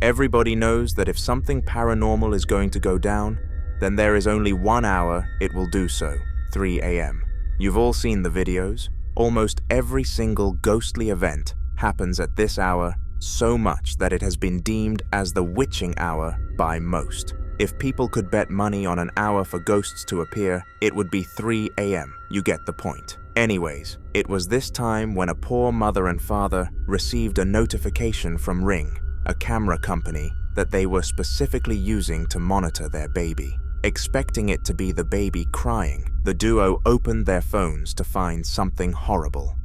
Everybody knows that if something paranormal is going to go down, then there is only 1 hour it will do so, 3 a.m. You've all seen the videos. Almost every single ghostly event happens at this hour, so much that it has been deemed as the witching hour by most. If people could bet money on an hour for ghosts to appear, it would be 3 a.m. You get the point. Anyways, it was this time when a poor mother and father received a notification from Ring, a camera company that they were specifically using to monitor their baby. Expecting it to be the baby crying, the duo opened their phones to find something horrible.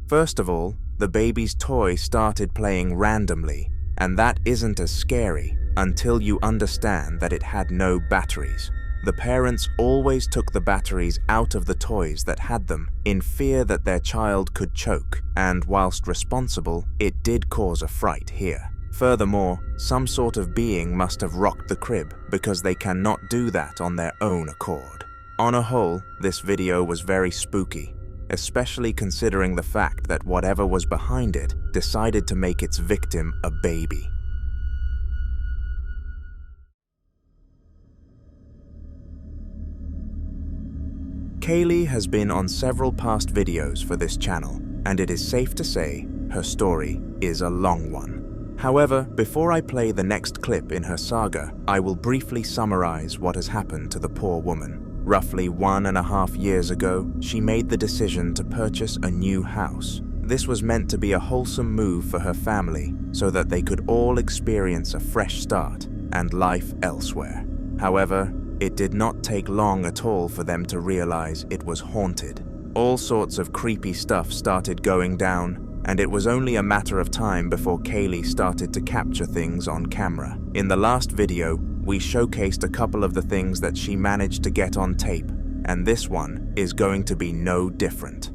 First of all, the baby's toy started playing randomly, and that isn't as scary until you understand that it had no batteries. The parents always took the batteries out of the toys that had them in fear that their child could choke, and whilst responsible, it did cause a fright here. Furthermore, some sort of being must have rocked the crib because they cannot do that on their own accord. On a whole, this video was very spooky, especially considering the fact that whatever was behind it decided to make its victim a baby. Kaylee has been on several past videos for this channel, and it is safe to say her story is a long one. However, before I play the next clip in her saga, I will briefly summarize what has happened to the poor woman. Roughly 1.5 years ago, she made the decision to purchase a new house. This was meant to be a wholesome move for her family so that they could all experience a fresh start and life elsewhere. However, it did not take long at all for them to realize it was haunted. All sorts of creepy stuff started going down, and it was only a matter of time before Kaylee started to capture things on camera. In the last video, we showcased a couple of the things that she managed to get on tape, and this one is going to be no different.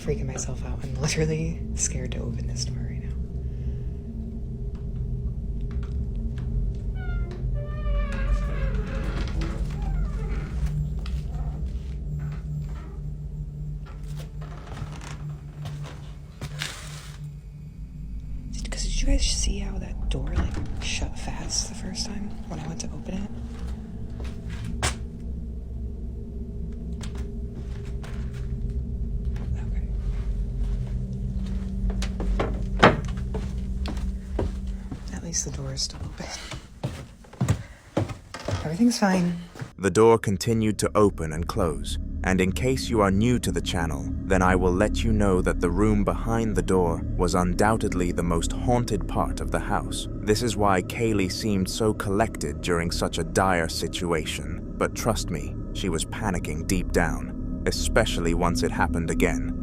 freaking myself out. I'm literally scared to open this door right now. Because did you guys see how that door like shut fast the first time when I went to open it? The door is still open. Everything's fine. The door continued to open and close, and in case you are new to the channel, then I will let you know that the room behind the door was undoubtedly the most haunted part of the house. This is why Kaylee seemed so collected during such a dire situation, but trust me, she was panicking deep down, especially once it happened again.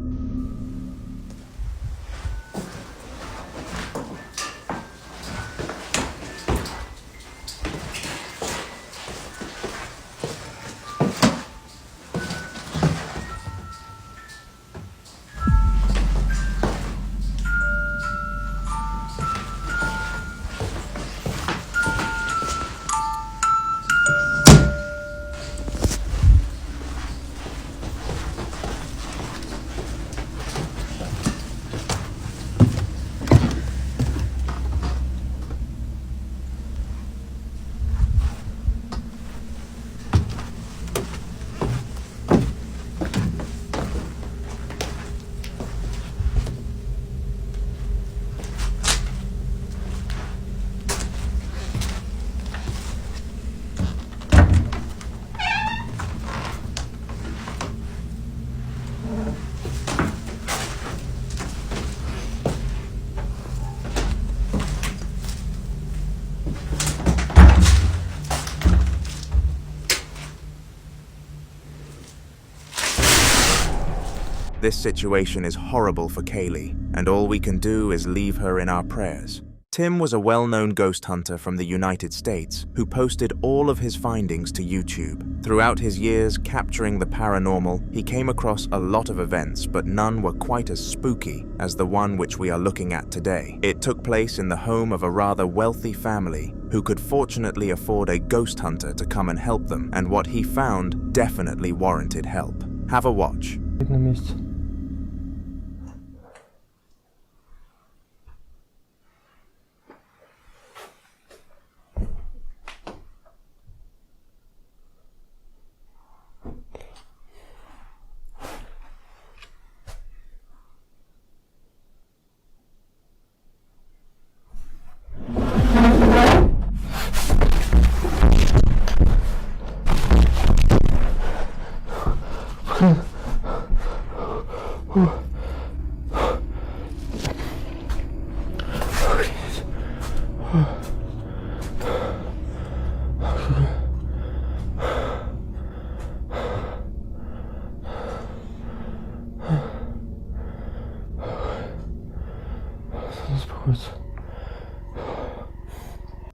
This situation is horrible for Kaylee, and all we can do is leave her in our prayers. Tim was a well-known ghost hunter from the United States who posted all of his findings to YouTube. Throughout his years capturing the paranormal, he came across a lot of events, but none were quite as spooky as the one which we are looking at today. It took place in the home of a rather wealthy family who could fortunately afford a ghost hunter to come and help them, and what he found definitely warranted help. Have a watch.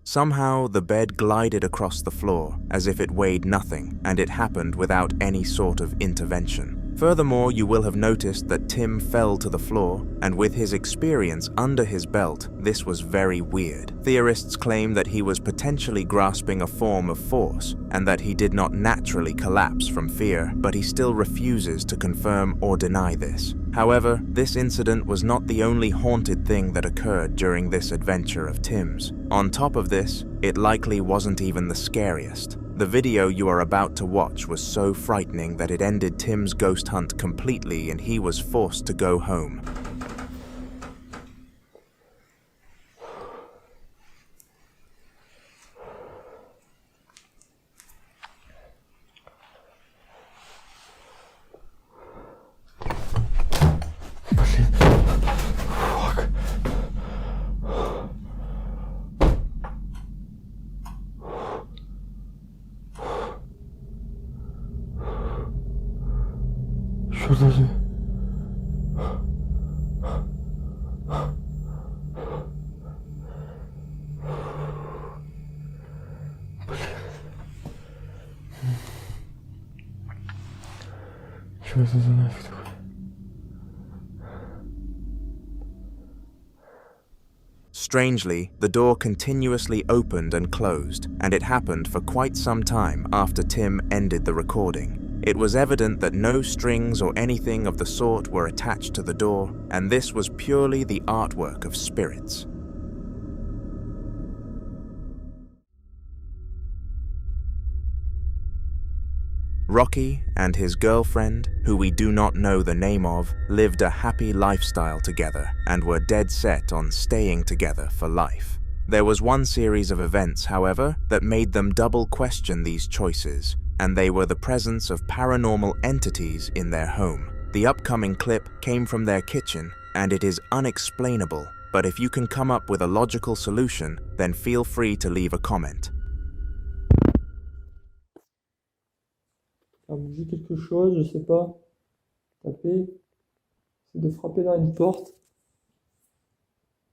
Somehow, the bed glided across the floor as if it weighed nothing, and it happened without any sort of intervention. Furthermore, you will have noticed that Tim fell to the floor, and with his experience under his belt, this was very weird. Theorists claim that he was potentially grasping a form of force, and that he did not naturally collapse from fear, but he still refuses to confirm or deny this. However, this incident was not the only haunted thing that occurred during this adventure of Tim's. On top of this, it likely wasn't even the scariest. The video you are about to watch was so frightening that it ended Tim's ghost hunt completely and he was forced to go home. Что это за нафиг такое? Strangely, the door continuously opened and closed, and it happened for quite some time after Tim ended the recording. It was evident that no strings or anything of the sort were attached to the door, and this was purely the artwork of spirits. Rocky and his girlfriend, who we do not know the name of, lived a happy lifestyle together and were dead set on staying together for life. There was one series of events, however, that made them double question these choices, and they were the presence of paranormal entities in their home. The upcoming clip came from their kitchen, and it is unexplainable, but if you can come up with a logical solution, then feel free to leave a comment. Ça me dit quelque chose, je sais pas. Taper. C'est de frapper dans une porte.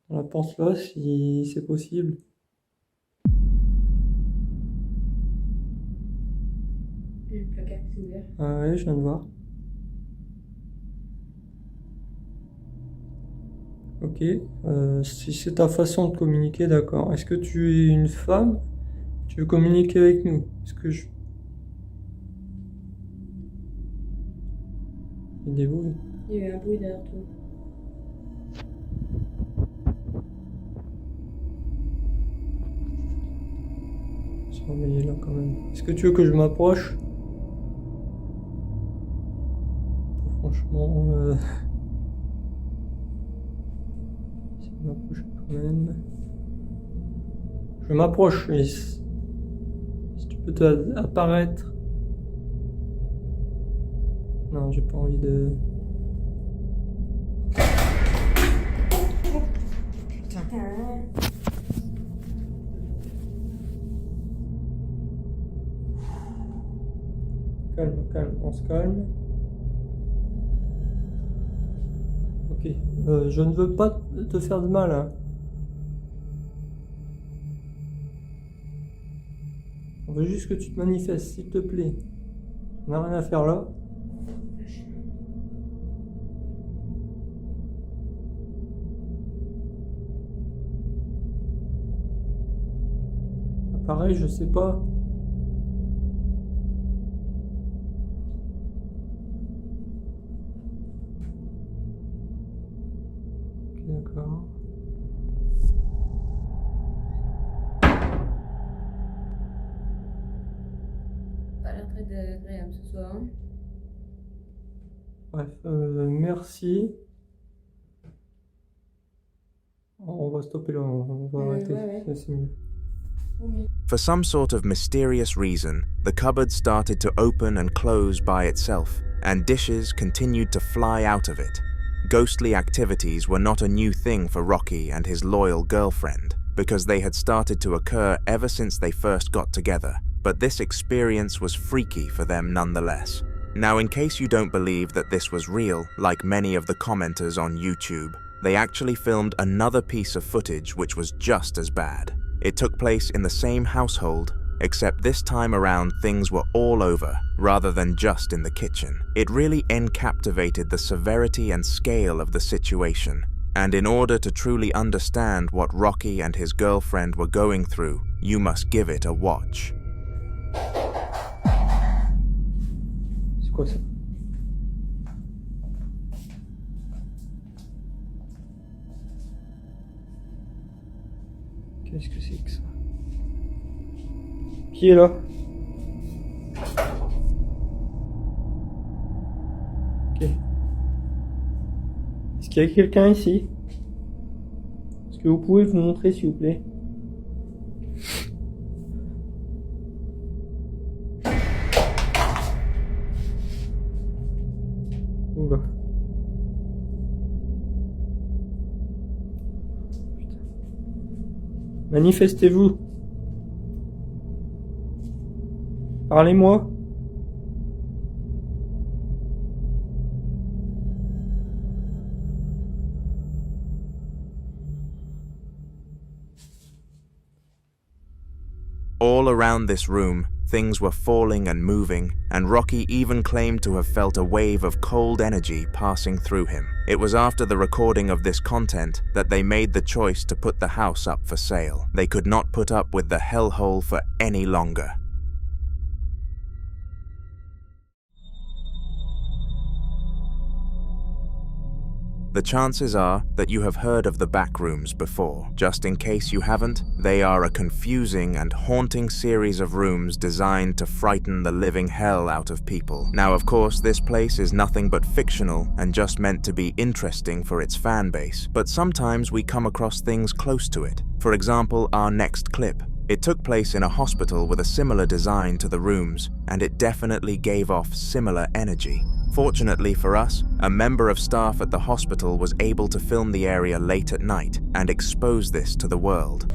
Dans la porte là, si c'est possible. Le placard s'est ouvert. Ah ouais, je viens de voir. Ok. Si c'est ta façon de communiquer, d'accord. Est-ce que tu es une femme? Tu veux communiquer avec nous? Est-ce que je... Il y a des bruits. Il y a eu un bruit derrière toi. Surveiller là quand même. Est-ce que tu veux que je m'approche? Franchement, je m'approche quand même. Je m'approche, mais si tu peux apparaître. Non, j'ai pas envie de... Putain. Calme, on se calme. Ok, je ne veux pas te faire de mal, hein. On veut juste que tu te manifestes, s'il te plaît. On n'a rien à faire là. Pareil, je sais pas. Ok, d'accord. Pas l'air très agréable ce soir. Hein. Bref, merci. On va stopper là, on va arrêter. Ouais. C'est mieux. For some sort of mysterious reason, the cupboard started to open and close by itself, and dishes continued to fly out of it. Ghostly activities were not a new thing for Rocky and his loyal girlfriend, because they had started to occur ever since they first got together, but this experience was freaky for them nonetheless. Now, in case you don't believe that this was real, like many of the commenters on YouTube, they actually filmed another piece of footage which was just as bad. It took place in the same household, except this time around things were all over, rather than just in the kitchen. It really encaptivated the severity and scale of the situation, and in order to truly understand what Rocky and his girlfriend were going through, you must give it a watch. C'est quoi ça? Qu'est-ce que c'est que ça? Qui est là? Ok. Est-ce qu'il y a quelqu'un ici? Est-ce que vous pouvez vous montrer s'il vous plaît? Oula. Manifestez-vous. Parlez-moi. All around this room, things were falling and moving, and Rocky even claimed to have felt a wave of cold energy passing through him. It was after the recording of this content that they made the choice to put the house up for sale. They could not put up with the hellhole for any longer. The chances are that you have heard of the backrooms before. Just in case you haven't, they are a confusing and haunting series of rooms designed to frighten the living hell out of people. Now, of course, this place is nothing but fictional and just meant to be interesting for its fan base, but sometimes we come across things close to it. For example, our next clip. It took place in a hospital with a similar design to the rooms, and it definitely gave off similar energy. Fortunately for us, a member of staff at the hospital was able to film the area late at night and expose this to the world.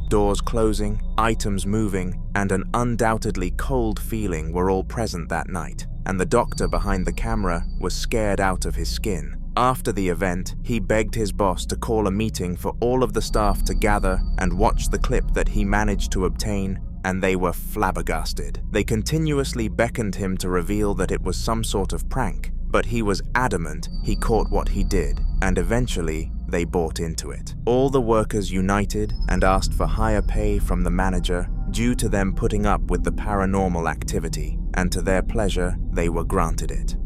Doors closing, items moving, and an undoubtedly cold feeling were all present that night, and the doctor behind the camera was scared out of his skin. After the event, he begged his boss to call a meeting for all of the staff to gather and watch the clip that he managed to obtain, and they were flabbergasted. They continuously beckoned him to reveal that it was some sort of prank, but he was adamant he caught what he did, and eventually they bought into it. All the workers united and asked for higher pay from the manager due to them putting up with the paranormal activity, and to their pleasure, they were granted it.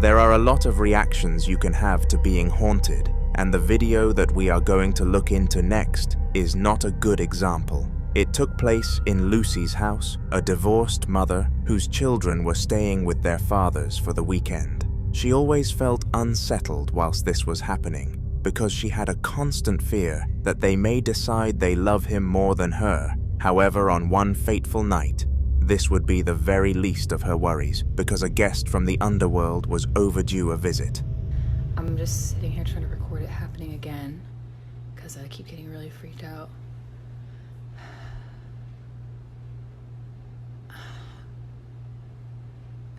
There are a lot of reactions you can have to being haunted, and the video that we are going to look into next is not a good example. It took place in Lucy's house, a divorced mother whose children were staying with their fathers for the weekend. She always felt unsettled whilst this was happening, because she had a constant fear that they may decide they love him more than her. However, on one fateful night, this would be the very least of her worries, because a guest from the underworld was overdue a visit. I'm just sitting here trying to record it happening again, because I keep getting really freaked out.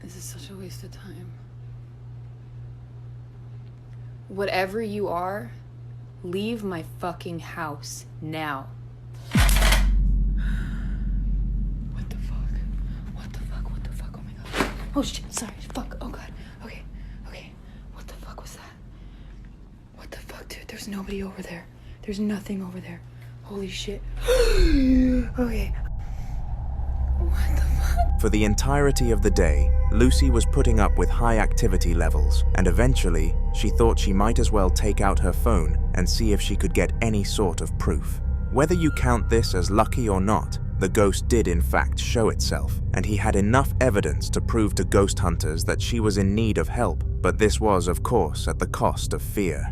This is such a waste of time. Whatever you are, leave my fucking house now. What the fuck? What the fuck? What the fuck? Oh my god. Oh shit, sorry. Fuck. Oh god. Okay. Okay. What the fuck was that? What the fuck, dude? There's nobody over there. There's nothing over there. Holy shit. Okay. What the fuck? For the entirety of the day, Lucy was putting up with high activity levels, and eventually, she thought she might as well take out her phone and see if she could get any sort of proof. Whether you count this as lucky or not, the ghost did in fact show itself, and he had enough evidence to prove to ghost hunters that she was in need of help, but this was, of course, at the cost of fear.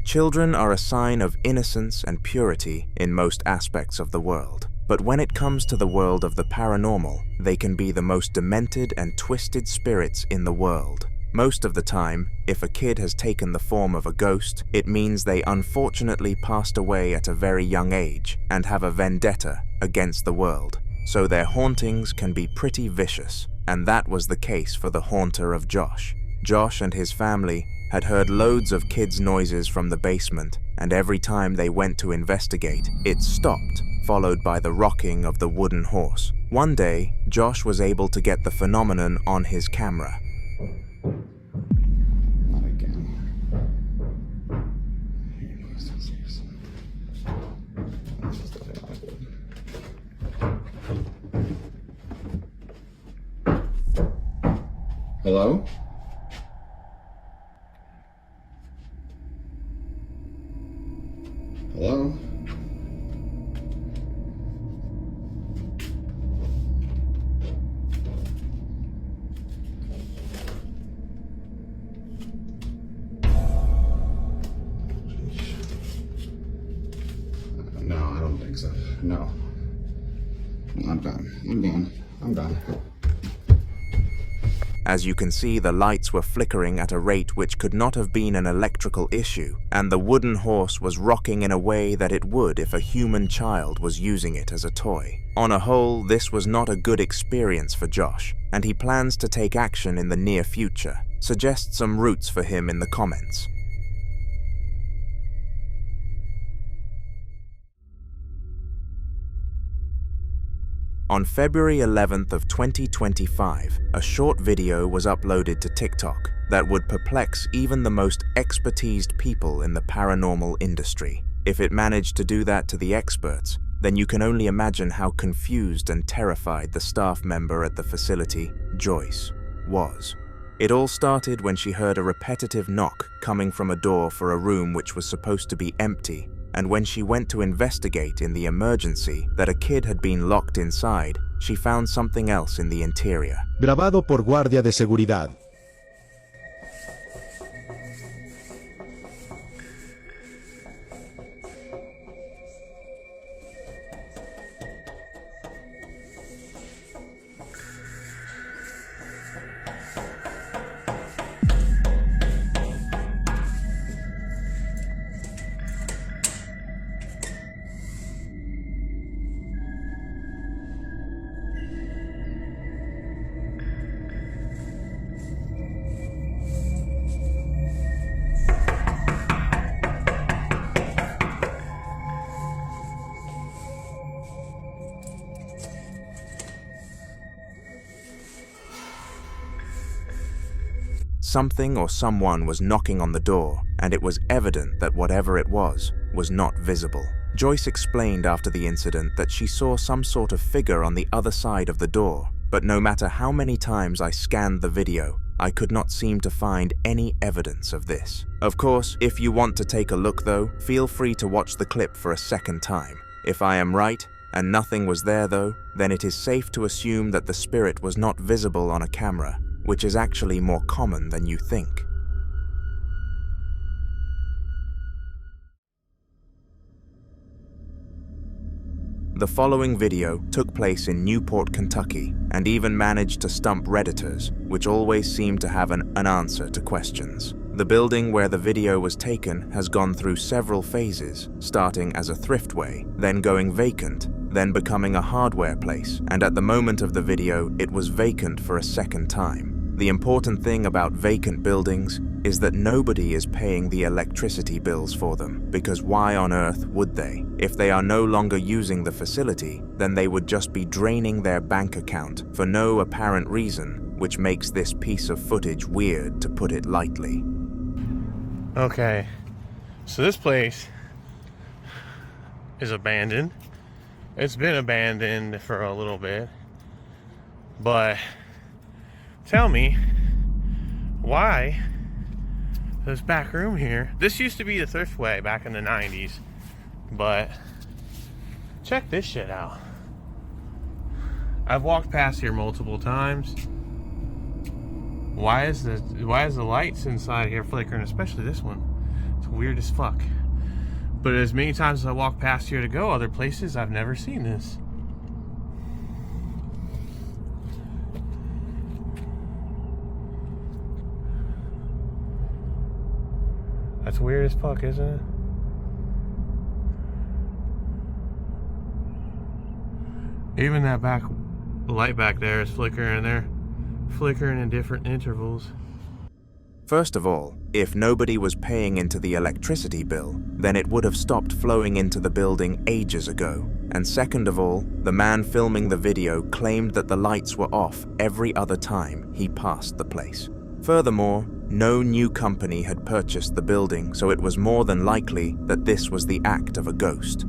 Children are a sign of innocence and purity in most aspects of the world. But when it comes to the world of the paranormal, they can be the most demented and twisted spirits in the world. Most of the time, if a kid has taken the form of a ghost, it means they unfortunately passed away at a very young age and have a vendetta against the world. So their hauntings can be pretty vicious, and that was the case for the haunter of Josh. Josh and his family had heard loads of kids' noises from the basement, and every time they went to investigate, it stopped, followed by the rocking of the wooden horse. One day, Josh was able to get the phenomenon on his camera. Not again. Hello? don't think so. No. I'm done. I'm done. I'm done. As you can see, the lights were flickering at a rate which could not have been an electrical issue, and the wooden horse was rocking in a way that it would if a human child was using it as a toy. On a whole, this was not a good experience for Josh, and he plans to take action in the near future. Suggest some routes for him in the comments. On February 11th of 2025, a short video was uploaded to TikTok that would perplex even the most expertised people in the paranormal industry. If it managed to do that to the experts, then you can only imagine how confused and terrified the staff member at the facility, Joyce, was. It all started when she heard a repetitive knock coming from a door for a room which was supposed to be empty, and when she went to investigate in the emergency that a kid had been locked inside, she found something else in the interior. Grabado por guardia de seguridad. Something or someone was knocking on the door, and it was evident that whatever it was not visible. Joyce explained after the incident that she saw some sort of figure on the other side of the door, but no matter how many times I scanned the video, I could not seem to find any evidence of this. Of course, if you want to take a look though, feel free to watch the clip for a second time. If I am right, and nothing was there though, then it is safe to assume that the spirit was not visible on a camera, which is actually more common than you think. The following video took place in Newport, Kentucky, and even managed to stump Redditors, which always seem to have an answer to questions. The building where the video was taken has gone through several phases, starting as a thriftway, then going vacant, then becoming a hardware place, and at the moment of the video, it was vacant for a second time. The important thing about vacant buildings is that nobody is paying the electricity bills for them, because why on earth would they? If they are no longer using the facility, then they would just be draining their bank account for no apparent reason, which makes this piece of footage weird, to put it lightly. Okay, so this place is abandoned. It's been abandoned for a little bit, but tell me, why this back room here? This used to be the thriftway back in the 90s, but check this shit out. I've walked past here multiple times. Why is the lights inside here flickering, especially this one? It's weird as fuck. But as many times as I walk past here to go other places, I've never seen this. That's weird as fuck, isn't it? Even that back light back there is flickering there. Flickering in different intervals. First of all, if nobody was paying into the electricity bill, then it would have stopped flowing into the building ages ago. And second of all, the man filming the video claimed that the lights were off every other time he passed the place. Furthermore, no new company had purchased the building, so it was more than likely that this was the act of a ghost.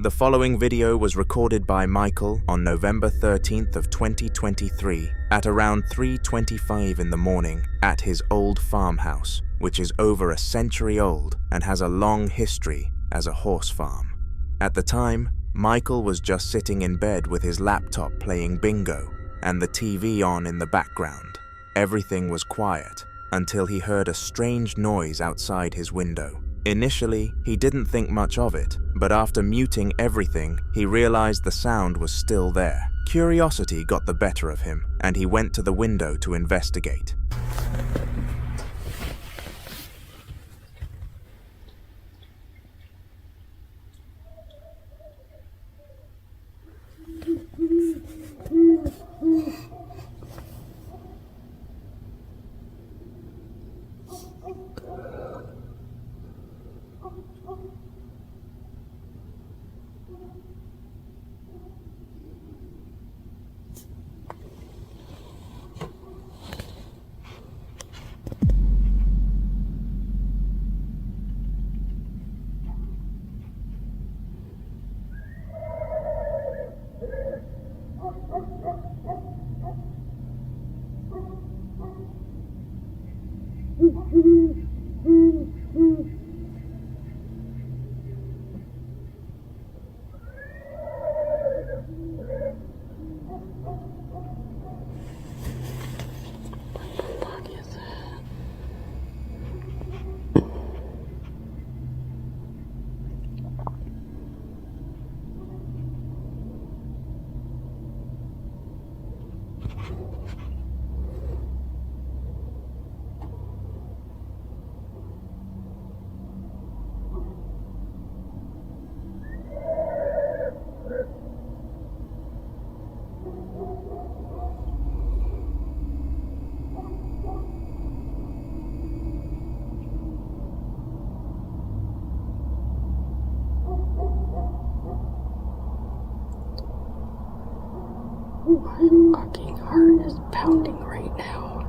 The following video was recorded by Michael on November 13th of 2023 at around 3:25 in the morning at his old farmhouse, which is over a century old and has a long history as a horse farm. At the time, Michael was just sitting in bed with his laptop playing bingo and the TV on in the background. Everything was quiet, until he heard a strange noise outside his window. Initially, he didn't think much of it, but after muting everything, he realized the sound was still there. Curiosity got the better of him, and he went to the window to investigate. My fucking heart is pounding right now.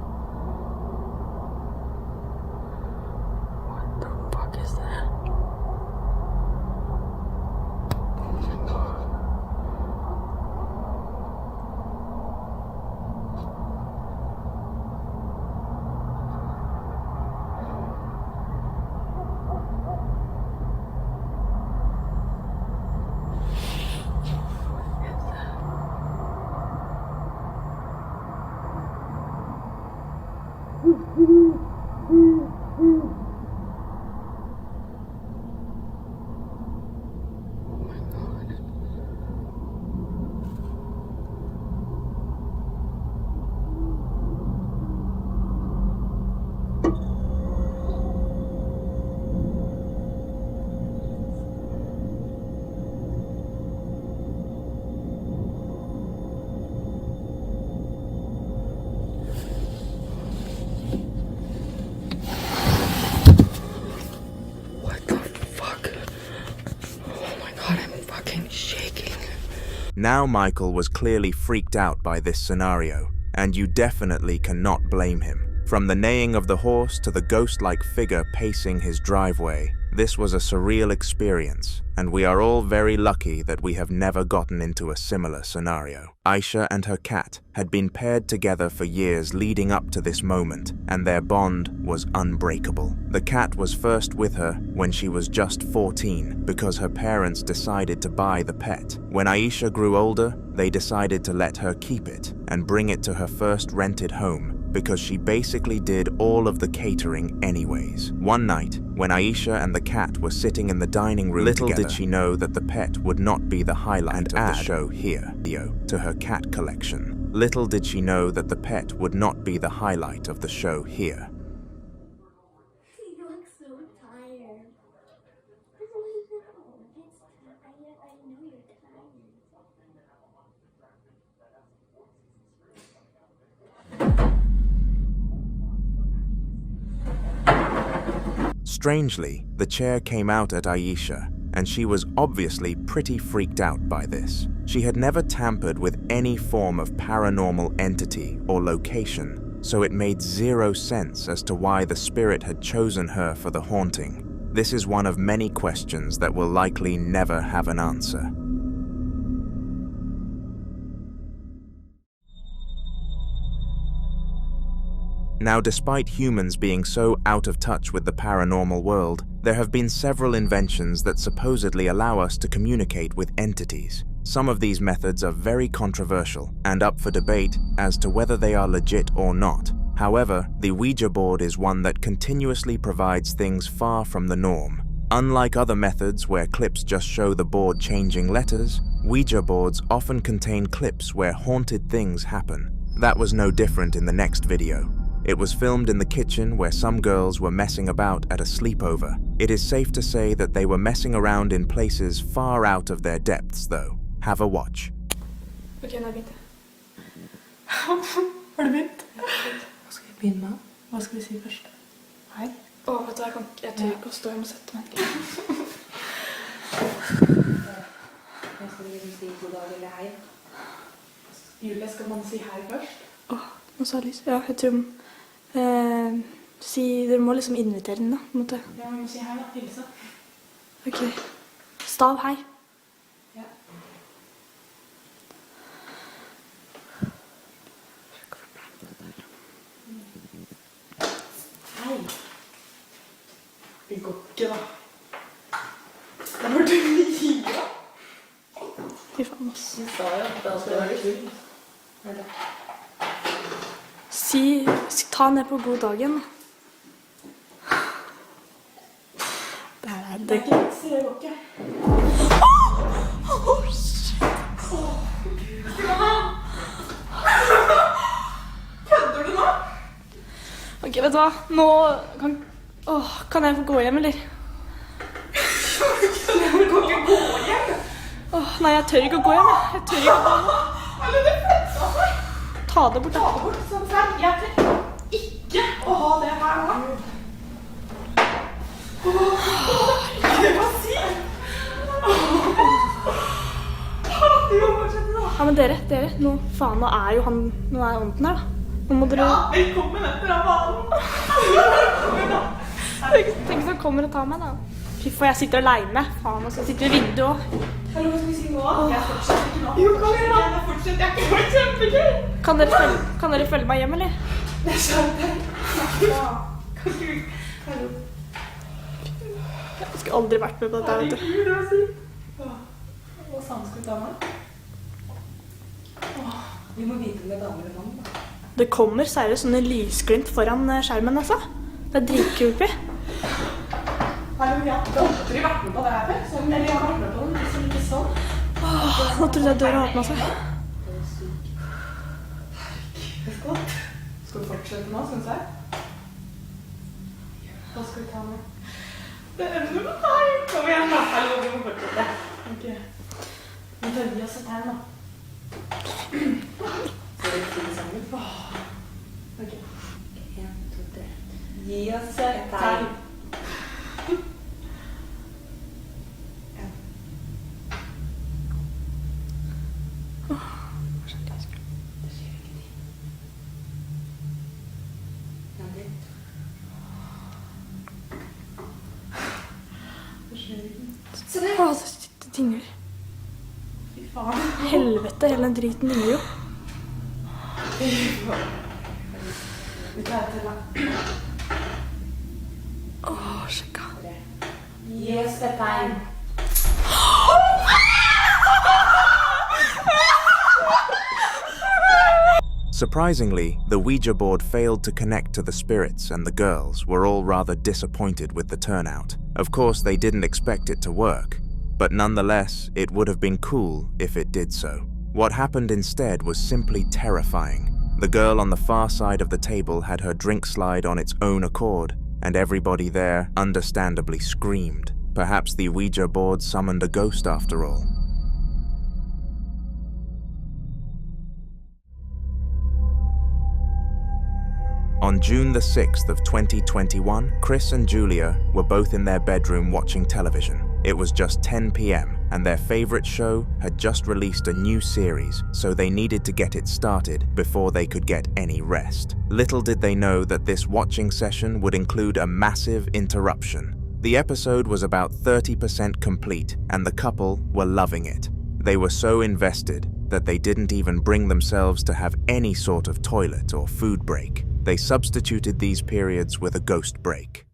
What the fuck is that? Oh my god. Now Michael was clearly freaked out by this scenario, and you definitely cannot blame him. From the neighing of the horse to the ghost-like figure pacing his driveway, this was a surreal experience, and we are all very lucky that we have never gotten into a similar scenario. Aisha and her cat had been paired together for years leading up to this moment, and their bond was unbreakable. The cat was first with her when she was just 14 because her parents decided to buy the pet. When Aisha grew older, they decided to let her keep it and bring it to her first rented home because she basically did all of the catering anyways. One night, when Aisha and the cat were sitting in the dining room together, little did she know that the pet would not be the highlight of the show here, to her cat collection. Little did she know that the pet would not be the highlight of the show here. You look so tired. I know you're tired. Strangely, the chair came out at Aisha, and she was obviously pretty freaked out by this. She had never tampered with any form of paranormal entity or location, so it made zero sense as to why the spirit had chosen her for the haunting. This is one of many questions that will likely never have an answer. Now, despite humans being so out of touch with the paranormal world, there have been several inventions that supposedly allow us to communicate with entities. Some of these methods are very controversial and up for debate as to whether they are legit or not. However, the Ouija board is one that continuously provides things far from the norm. Unlike other methods where clips just show the board changing letters, Ouija boards often contain clips where haunted things happen. That was no different in the next video. It was filmed in the kitchen where some girls were messing about at a sleepover. It is safe to say that they were messing around in places far out of their depths though. Have a watch. Ok, nå har jeg begynt. Har du begynt? Hva skal vi begynne med? Hva skal vi si først? Hei? Åh, vet du, jeg tør ikke å stå, jeg må sette meg. Jeg skal liksom si god dag eller hei. Julie, skal man si hei først? Åh, nå sa jeg lyst. Ja, jeg tror dere må liksom invitere den da, på en måte. Ja, vi må si hei da, hilse. Ok. Stav hei. Ja. Hei. Det går ikke da. Da må du gi da. Fy faen, ass. Du sa jo at det skal være kult. Ta ned på god dagen. Det er ikke litt, sier jeg ikke. Shit. Kødder du nå? Ok, vet du hva? Nå kan jeg få gå hjem, eller? Du kan ikke gå hjem? Nei, jeg tør ikke å gå hjem. Jeg tør ikke å gå hjem. Eller det fletsa seg. Ta det bort, da. Ta det bort, sånn frem. Jeg tør ikke å ha det her nå. Hva sier Ja, men dere, nå faen, nå er ånden her, da. Nå må dere... Ja, velkommen etter av banen. Tenk hvis han kommer og tar meg, da. Fy faen, jeg sitter alene. Faen, og så sitter vi i vinduet også. Hallo, hva skal vi si nå? Jeg fortsetter ikke nå. Jo, kom igjen da. Jeg fortsetter, jeg ikke vært kjempegøy. Kan dere følge meg hjem, eller? Det er sant. Ja. Kan du... Hallo. Jeg skulle aldri vært med på dette, vet du. Herregud, hva sier? Hva faen skal vi ta med? Vi må vite om det er damer eller mann, da. Det kommer seriøst sånne lysglimt foran skjermen, altså. Det er dritcreepy. Hallo, ja. Du har aldri vært med på det her før? Eller jeg har vært med på den, liksom ikke sånn. Nå trodde jeg døra åpnet seg. Herregud. Skal du fortsette nå, synes jeg? Hva skal vi ta med? Det er noe med deg. Kom igjen da. Hallo, vi må fortsette. Ok. Vi tar vi oss et tegn da. Skal vi ikke sammen? Ok. 1, 2, 3. Gi oss et tegn. Se der! Det dingler. Fy faen. Helvete, hele den driten dingler jo. Fy faen. Vi tar til da. Sjekka. Gi oss et tegn. Surprisingly, the Ouija board failed to connect to the spirits, and the girls were all rather disappointed with the turnout. Of course, they didn't expect it to work, but nonetheless, it would have been cool if it did so. What happened instead was simply terrifying. The girl on the far side of the table had her drink slide on its own accord, and everybody there understandably screamed. Perhaps the Ouija board summoned a ghost after all. On June the 6th of 2021, Chris and Julia were both in their bedroom watching television. It was just 10 p.m. and their favorite show had just released a new series, so they needed to get it started before they could get any rest. Little did they know that this watching session would include a massive interruption. The episode was about 30% complete, and the couple were loving it. They were so invested that they didn't even bring themselves to have any sort of toilet or food break. They substituted these periods with a ghost break.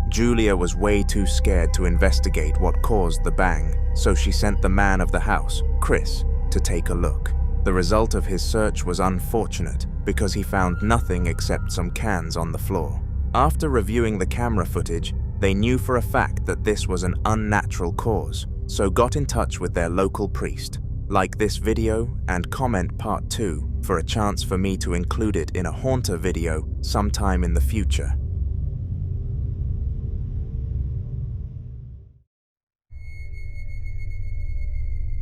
Julia was way too scared to investigate what caused the bang, so she sent the man of the house, Chris, to take a look. The result of his search was unfortunate because he found nothing except some cans on the floor. After reviewing the camera footage, they knew for a fact that this was an unnatural cause, so got in touch with their local priest. Like this video and comment part 2 for a chance for me to include it in a haunter video sometime in the future.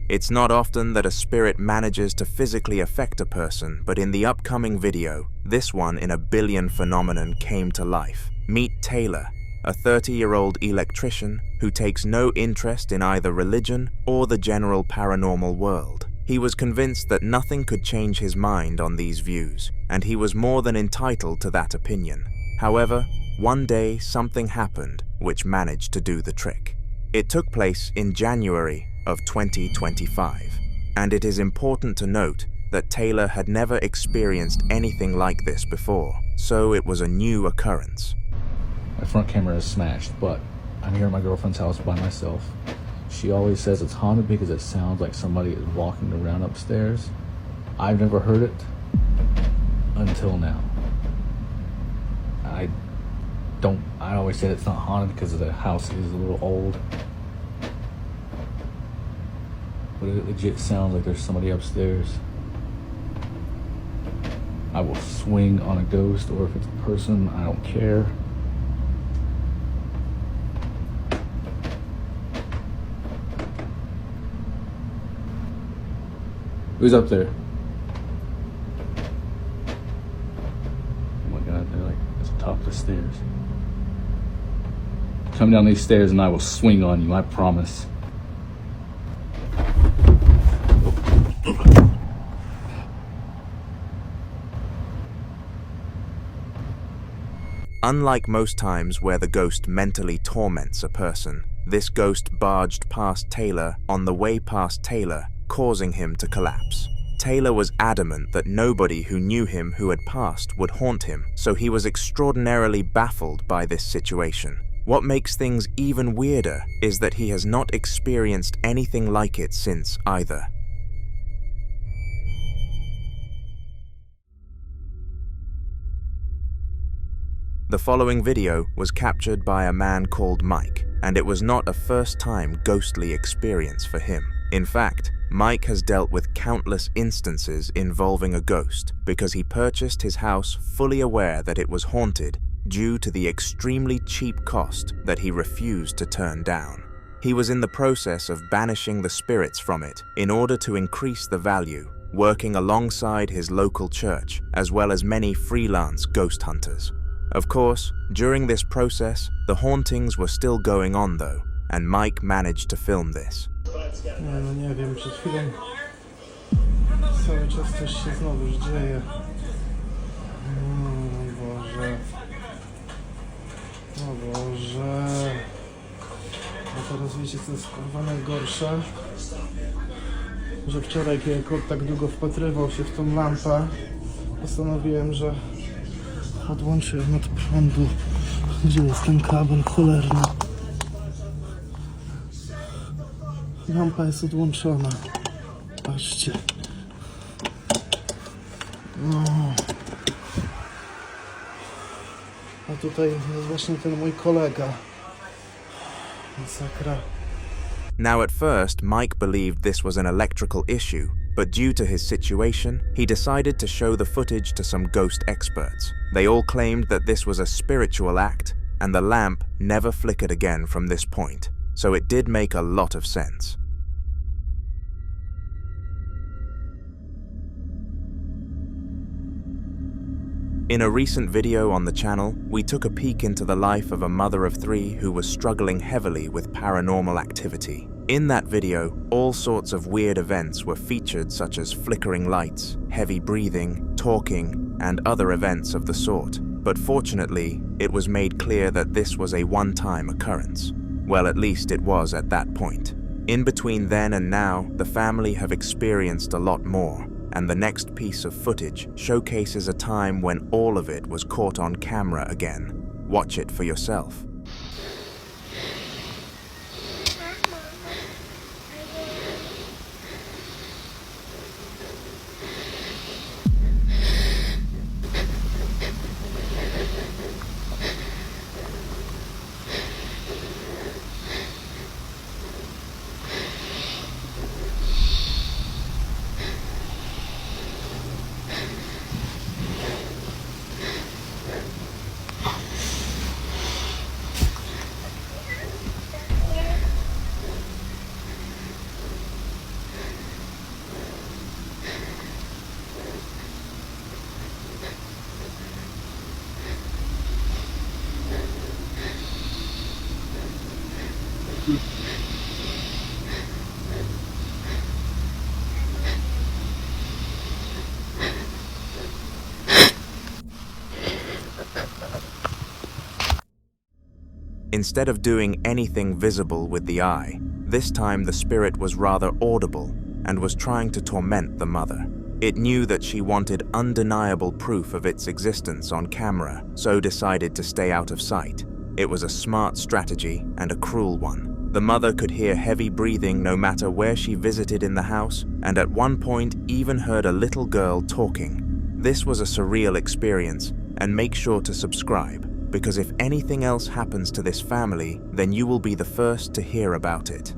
It's not often that a spirit manages to physically affect a person, but in the upcoming video, this one in a billion phenomenon came to life. Meet Taylor, a 30-year-old electrician who takes no interest in either religion or the general paranormal world. He was convinced that nothing could change his mind on these views, and he was more than entitled to that opinion. However, one day something happened which managed to do the trick. It took place in January of 2025, and it is important to note that Taylor had never experienced anything like this before, so it was a new occurrence. My front camera is smashed, but I'm here at my girlfriend's house by myself. She always says it's haunted because it sounds like somebody is walking around upstairs. I've never heard it until now. I always said it's not haunted because the house is a little old. But it legit sounds like there's somebody upstairs. I will swing on a ghost, or if it's a person, I don't care. Who's up there? Oh my god, they're like at the top of the stairs. Come down these stairs and I will swing on you, I promise. Unlike most times where the ghost mentally torments a person, this ghost barged past Taylor on the way past Taylor, causing him to collapse. Taylor was adamant that nobody who knew him who had passed would haunt him, so he was extraordinarily baffled by this situation. What makes things even weirder is that he has not experienced anything like it since either. The following video was captured by a man called Mike, and it was not a first-time ghostly experience for him. In fact, Mike has dealt with countless instances involving a ghost because he purchased his house fully aware that it was haunted due to the extremely cheap cost that he refused to turn down. He was in the process of banishing the spirits from it in order to increase the value, working alongside his local church as well as many freelance ghost hunters. Of course, during this process, the hauntings were still going on though, and Mike managed to film this. No nie wiem, przed chwilą cały czas coś się znowu dzieje. O Boże. O Boże. A teraz wiecie co jest kurwa najgorsze? Że wczoraj kiedy kot tak długo wpatrywał się w tą lampę, postanowiłem, że odłączyłem od prądu. Gdzie jest ten kabel cholerny? Lampa jest odłączona. Patrzcie. No. A tutaj jest właśnie ten mój kolega. Masakra. Now at first, Mike believed this was an electrical issue, but due to his situation, he decided to show the footage to some ghost experts. They all claimed that this was a spiritual act, and the lamp never flickered again from this point, so it did make a lot of sense. In a recent video on the channel, we took a peek into the life of a mother of 3 who was struggling heavily with paranormal activity. In that video, all sorts of weird events were featured, such as flickering lights, heavy breathing, talking, and other events of the sort. But fortunately, it was made clear that this was a one-time occurrence. Well, at least it was at that point. In between then and now, the family have experienced a lot more, and the next piece of footage showcases a time when all of it was caught on camera again. Watch it for yourself. Instead of doing anything visible with the eye, this time the spirit was rather audible and was trying to torment the mother. It knew that she wanted undeniable proof of its existence on camera, so decided to stay out of sight. It was a smart strategy and a cruel one. The mother could hear heavy breathing no matter where she visited in the house, and at one point even heard a little girl talking. This was a surreal experience, and make sure to subscribe, because if anything else happens to this family, then you will be the first to hear about it.